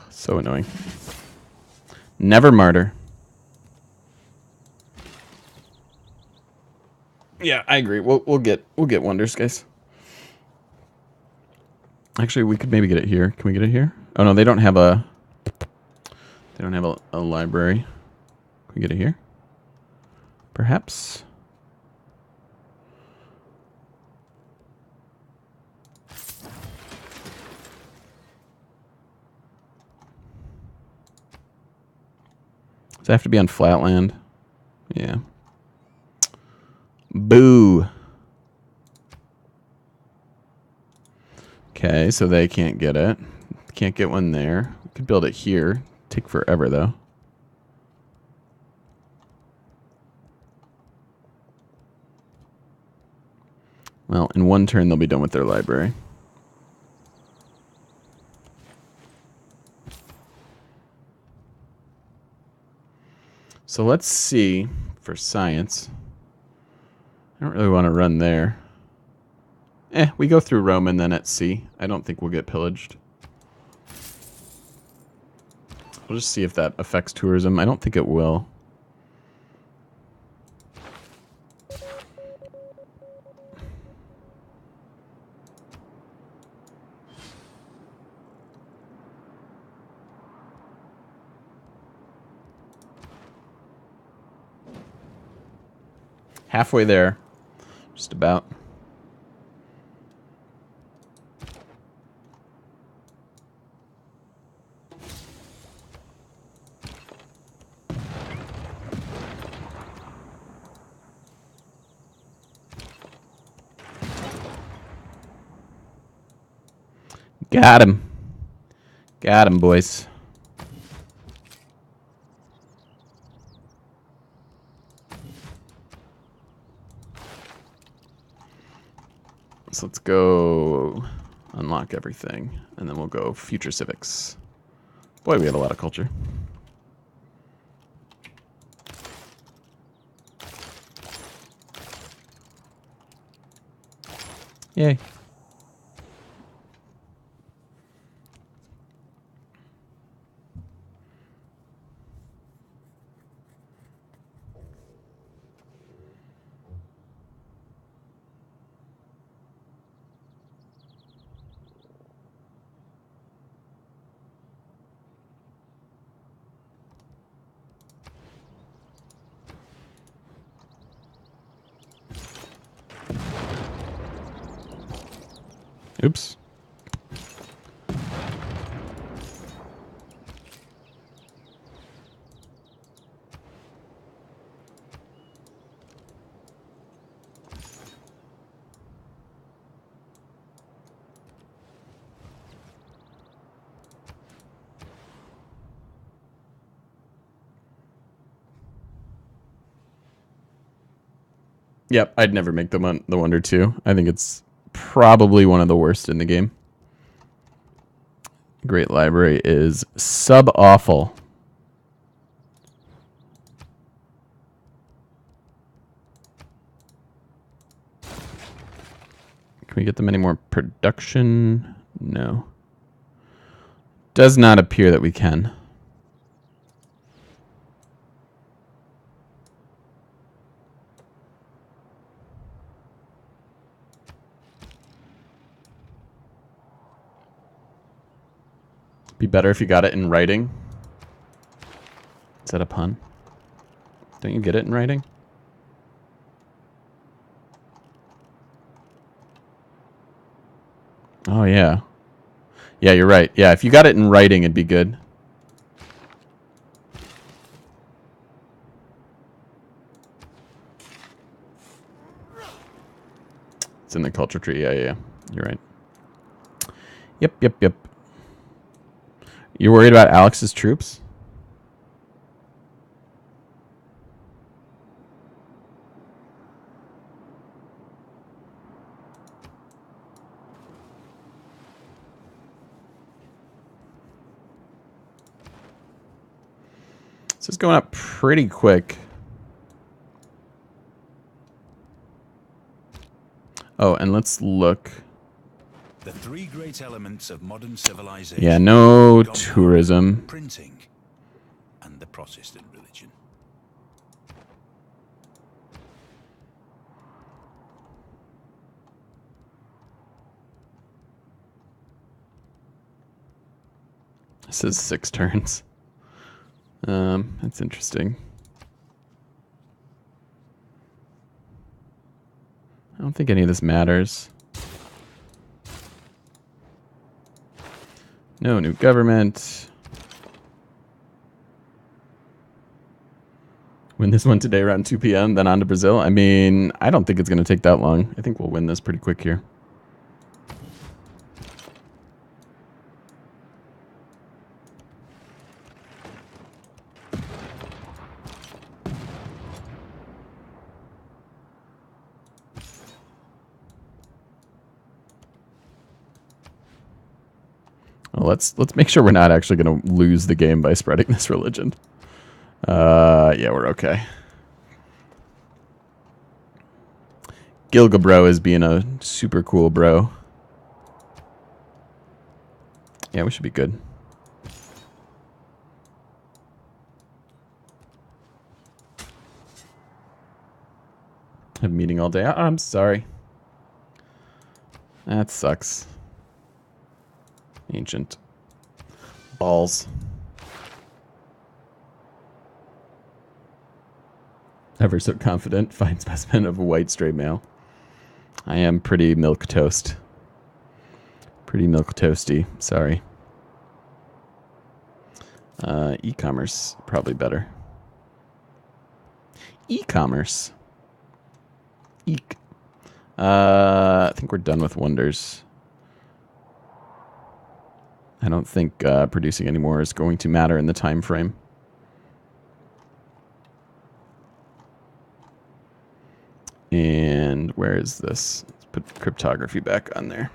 So annoying. Never martyr. Yeah, I agree. We'll get wonders, guys. Actually, we could maybe get it here. Can we get it here? Oh no, they don't have a library. Can we get it here? Perhaps. Does it have to be on flatland? Yeah. Boo. Okay, so they can't get it. Can't get one there. We could build it here. Take forever, though. Well, in one turn, they'll be done with their library. So let's see for science. I don't really want to run there. We go through Rome and then at sea. I don't think we'll get pillaged. We'll just see if that affects tourism. I don't think it will. Halfway there. Just about. Got him. Got him, boys. So let's go unlock everything, and then we'll go future civics. Boy, we have a lot of culture. Yay. Oops. Yep, I'd never make the Wonder 2. I think it's probably one of the worst in the game. Great Library is sub-awful. Can we get them any more production? No. Does not appear that we can. Be better if you got it in writing. Is that a pun? Don't you get it in writing? Oh, yeah. Yeah, you're right. Yeah, if you got it in writing, it'd be good. It's in the culture tree. Yeah, yeah, yeah. You're right. Yep. You're worried about Alex's troops? This is going up pretty quick. Oh, and let's look. The three great elements of modern civilization. Yeah, no tourism. Printing and the Protestant religion. This is 6 turns. That's interesting. I don't think any of this matters. No new government. Win this one today around 2 p.m., then on to Brazil. I mean, I don't think it's going to take that long. I think we'll win this pretty quick here. Well, let's make sure we're not actually going to lose the game by spreading this religion. Yeah, we're okay. Gilga bro is being a super cool bro. Yeah, we should be good. Have a meeting all day. I'm sorry. That sucks. Ancient. Balls. Ever so confident. Fine specimen of a white straight male. I am pretty milk toast. Pretty milk toasty. Sorry. E-commerce. Probably better. E-commerce. Eek. I think we're done with wonders. I don't think producing any more is going to matter in the time frame. And where is this? Let's put cryptography back on there.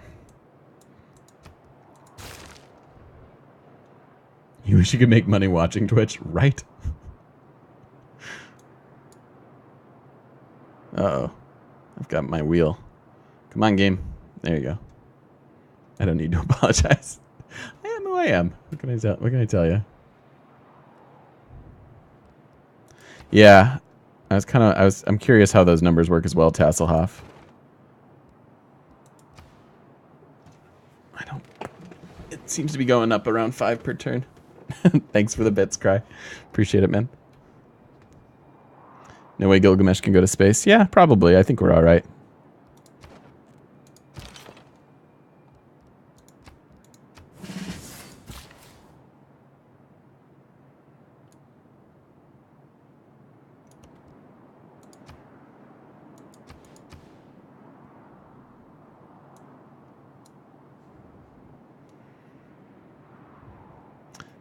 You wish you could make money watching Twitch, right? Uh-oh. I've got my wheel. Come on, game. There you go. I don't need to apologize. I am who I am. What can I tell you? Yeah. I'm curious how those numbers work as well, Tasselhoff. It seems to be going up around 5 per turn. Thanks for the bits, Cry. Appreciate it, man. No way Gilgamesh can go to space? Yeah, probably. I think we're all right.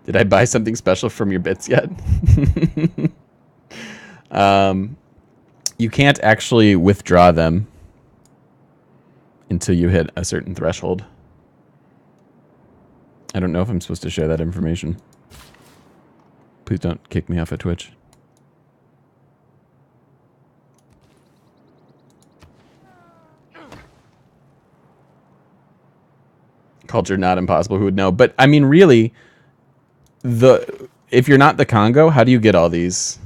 Did I buy something special from your bits yet? You can't actually withdraw them until you hit a certain threshold. I don't know if I'm supposed to share that information. Please don't kick me off of Twitch. Culture not impossible, who would know? But I mean, really, if you're not the Congo, how do you get all these?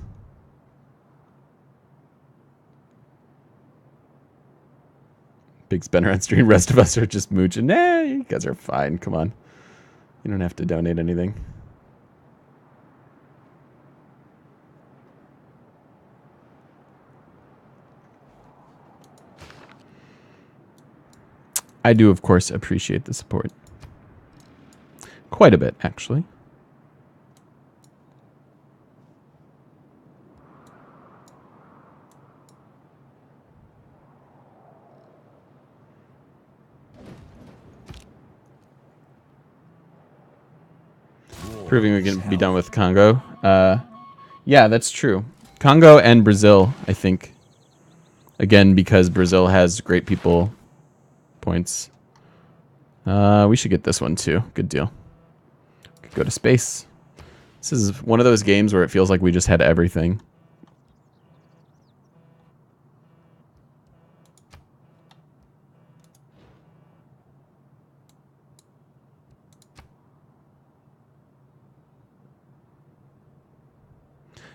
Big spender on stream. Rest of us are just mooching. Nah, you guys are fine. Come on. You don't have to donate anything. I do, of course, appreciate the support. Quite a bit, actually. Proving we can be done with Congo. Yeah, that's true. Congo and Brazil, I think. Again, because Brazil has great people points. We should get this one too. Good deal. Could go to space. This is one of those games where it feels like we just had everything.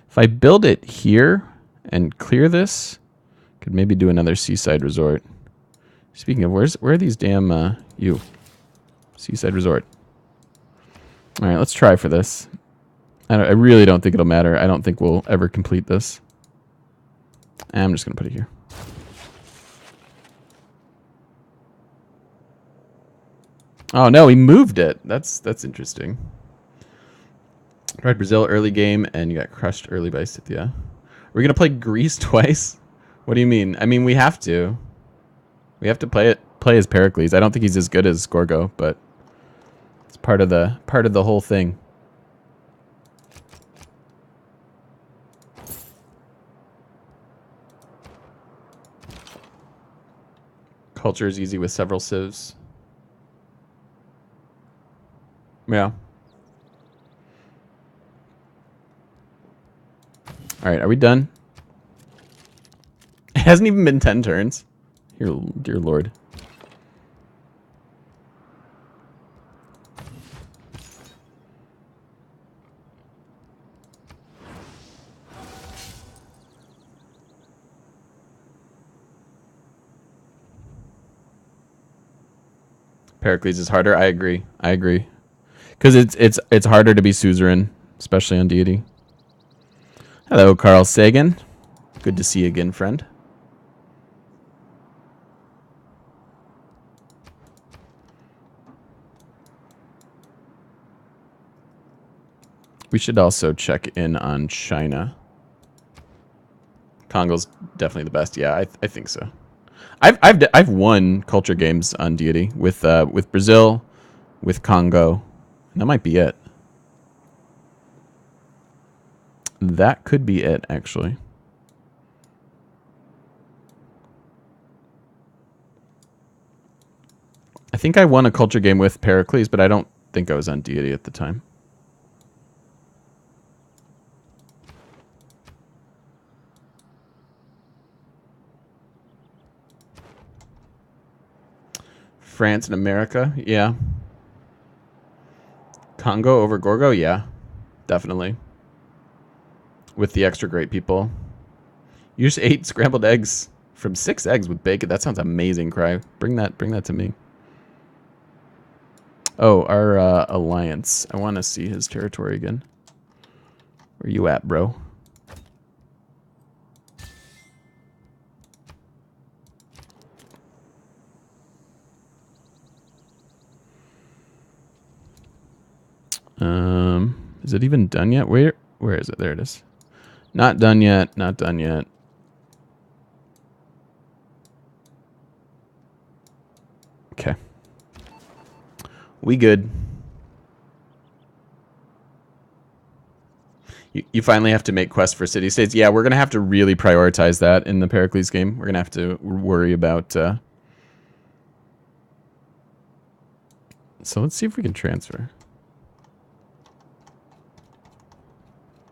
If I build it here and clear this, could maybe do another seaside resort. Speaking of, where are these damn seaside resort? All right, let's try for this. I really don't think it'll matter. I don't think we'll ever complete this. I'm just gonna put it here. Oh no, he moved it. That's interesting. Tried Brazil early game, and you got crushed early by Scythia. We're gonna play Greece twice. What do you mean? I mean, we have to. We have to play as Pericles. I don't think he's as good as Gorgo, but it's part of the whole thing. Culture is easy with several civs. Yeah. All right, are we done? It hasn't even been 10 turns. Dear Lord. Pericles is harder. I agree. I agree. Because it's harder to be suzerain, especially on deity. Hello, Carl Sagan. Good to see you again, friend. We should also check in on China. Congo's definitely the best. Yeah, I think so. I've won culture games on deity with Brazil, with Congo, and that might be it. That could be it, actually. I think I won a culture game with Pericles, but I don't think I was on deity at the time. France and America, yeah. Congo over Gorgo, yeah. Definitely. With the extra great people. You just ate scrambled eggs from 6 eggs with bacon. That sounds amazing, Cry. Bring that to me. Oh, our alliance. I want to see his territory again. Where you at, bro? Is it even done yet? Where is it? There it is. Not done yet. Not done yet. Okay. We good. You finally have to make quests for city states. Yeah, we're going to have to really prioritize that in the Pericles game. We're going to have to worry about... So let's see if we can transfer.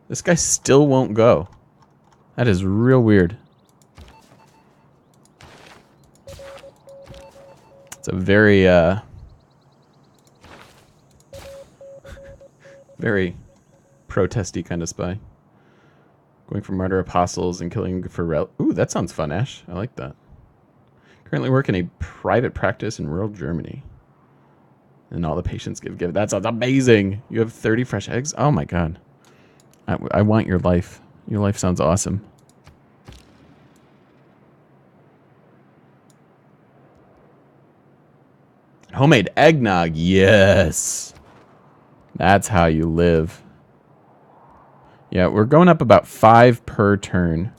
This guy still won't go. That is real weird. It's a very, very protesty kind of spy. Going for martyr apostles and killing for Ooh, that sounds fun, Ash. I like that. Currently work in a private practice in rural Germany. And all the patients give. That sounds amazing. You have 30 fresh eggs? Oh my god. I want your life. Your life sounds awesome. Homemade eggnog. Yes. That's how you live. Yeah, we're going up about 5 per turn.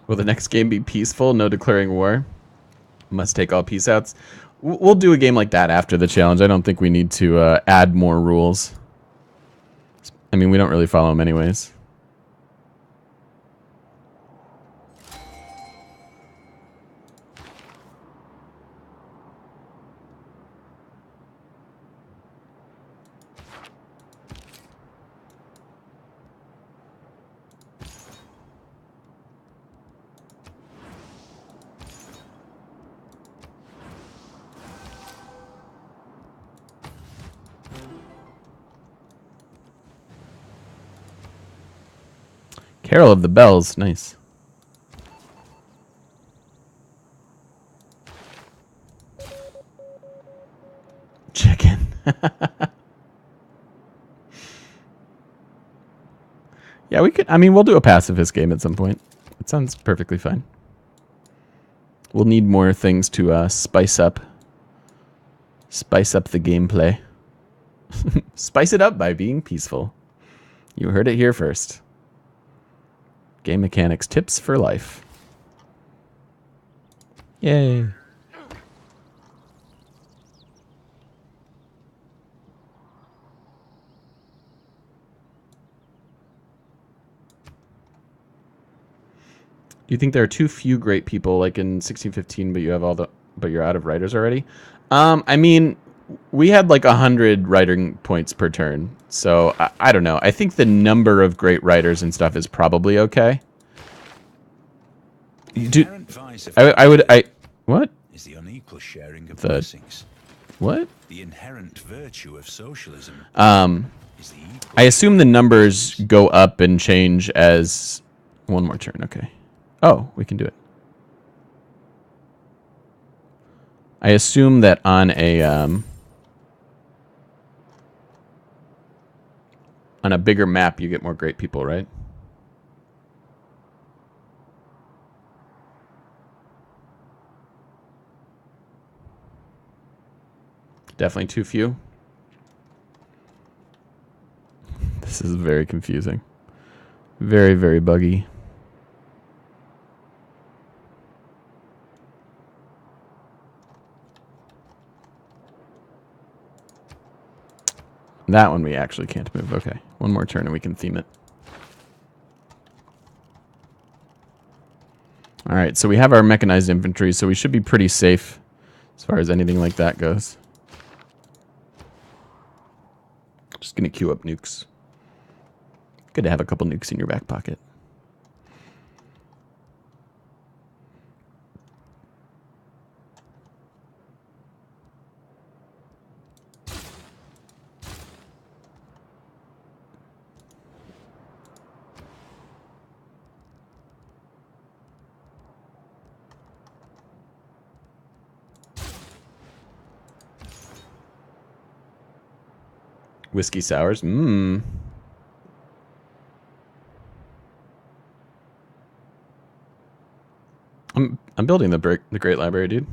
Will the next game be peaceful? No declaring war? Must take all peace outs? We'll do a game like that after the challenge. I don't think we need to add more rules. I mean, we don't really follow them anyways. Carol of the Bells. Nice. Chicken. Yeah, we could. I mean, we'll do a pacifist game at some point. It sounds perfectly fine. We'll need more things to spice up the gameplay. Spice it up by being peaceful. You heard it here first. Game mechanics tips for life. Yay. Do you think there are too few great people like in 1615, but you have all the but you're out of writers already. I mean, we had like 100 writing points per turn, so I don't know. I think the number of great writers and stuff is probably okay. What? Is the unequal sharing of The blessings. what? The inherent virtue of socialism. Is the I assume the numbers go up and change as one more turn. Okay. Oh, we can do it. I assume that on a bigger map you get more great people, right? Definitely too few. This is very confusing. Very, very buggy. That one we actually can't move. Okay. One more turn and we can theme it. Alright, so we have our mechanized infantry, so we should be pretty safe as far as anything like that goes. Just gonna queue up nukes. Good to have a couple nukes in your back pocket. Whiskey sours. Mmm. I'm building the Great Library, dude.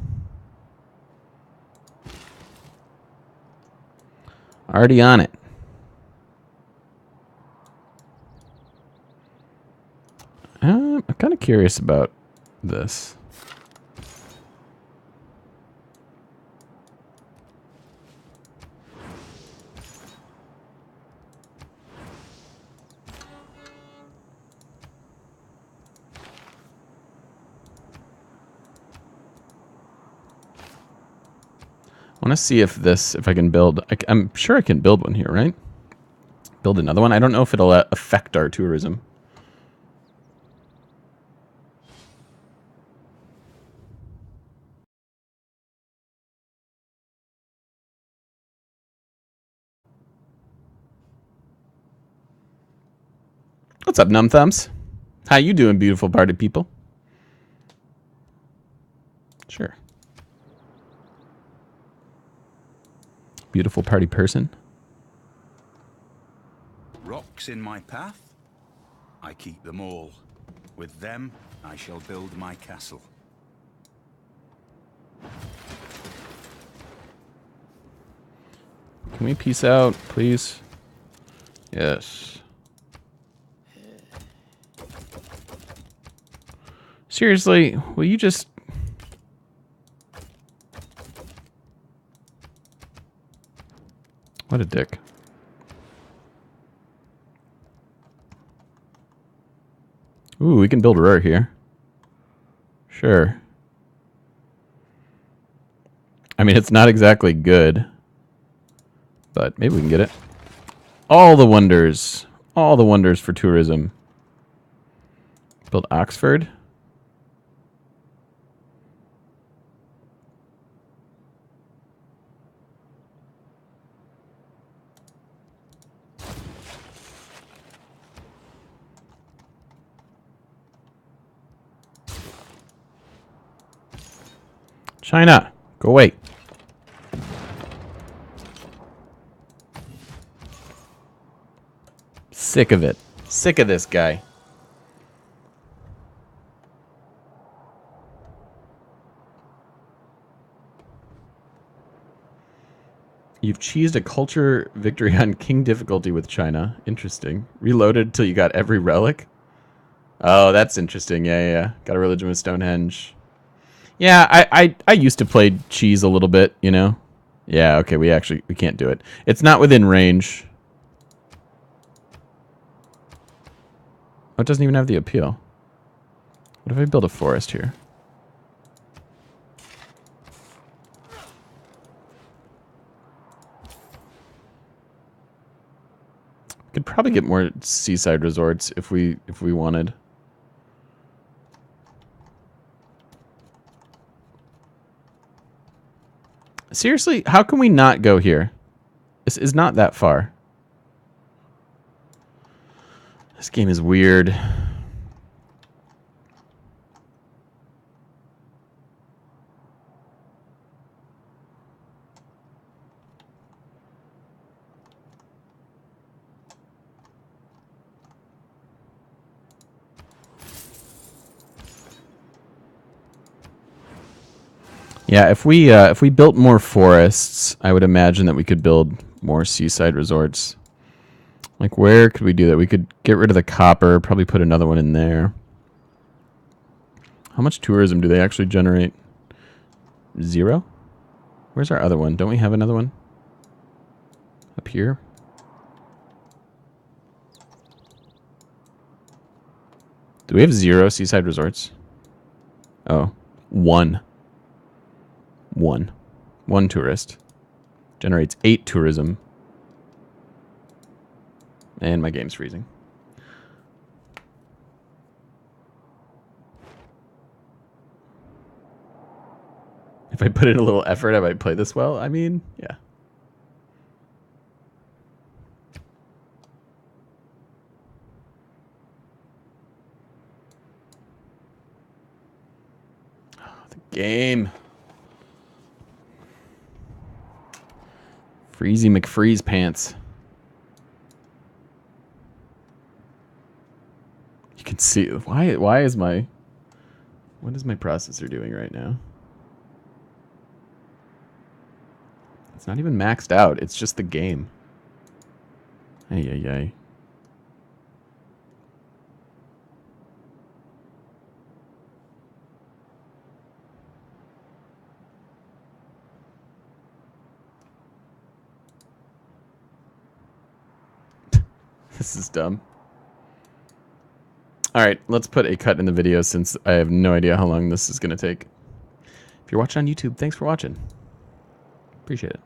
Already on it. I'm kind of curious about this. I want to see if I can build. I'm sure I can build one here, right? Build another one. I don't know if it'll affect our tourism. What's up, Numb Thumbs? How you doing, beautiful party people? Sure. Beautiful party person. rocks in my path? I keep them all. With them, I shall build my castle. Can we peace out, please? Yes. Seriously, will you just... What a dick. Ooh, we can build Rur here. Sure. I mean, it's not exactly good. But maybe we can get it. All the wonders. All the wonders for tourism. Build Oxford. China, go away. Sick of it. Sick of this guy. You've cheesed a culture victory on king difficulty with China. Interesting. Reloaded till you got every relic. Oh, that's interesting. Yeah. Got a religion with Stonehenge. Yeah, I used to play cheese a little bit, you know? Yeah, okay, we can't do it. It's not within range. Oh, it doesn't even have the appeal. What if I build a forest here? Could probably get more seaside resorts if we wanted. Seriously, how can we not go here? This is not that far. This game is weird. Yeah, if we built more forests, I would imagine that we could build more seaside resorts. Like, where could we do that? We could get rid of the copper, probably put another one in there. How much tourism do they actually generate? 0? Where's our other one? Don't we have another one? Up here? Do we have 0 seaside resorts? Oh, 1. 1 tourist. Generates 8 tourism. And my game's freezing. If I put in a little effort, I might play this well. I mean, yeah. Oh, the game. Freezy McFreeze pants. You can see why is my what is my processor doing right now? It's not even maxed out. It's just the game. Ay ay ay. This is dumb. Alright, let's put a cut in the video since I have no idea how long this is going to take. If you're watching on YouTube, thanks for watching. Appreciate it.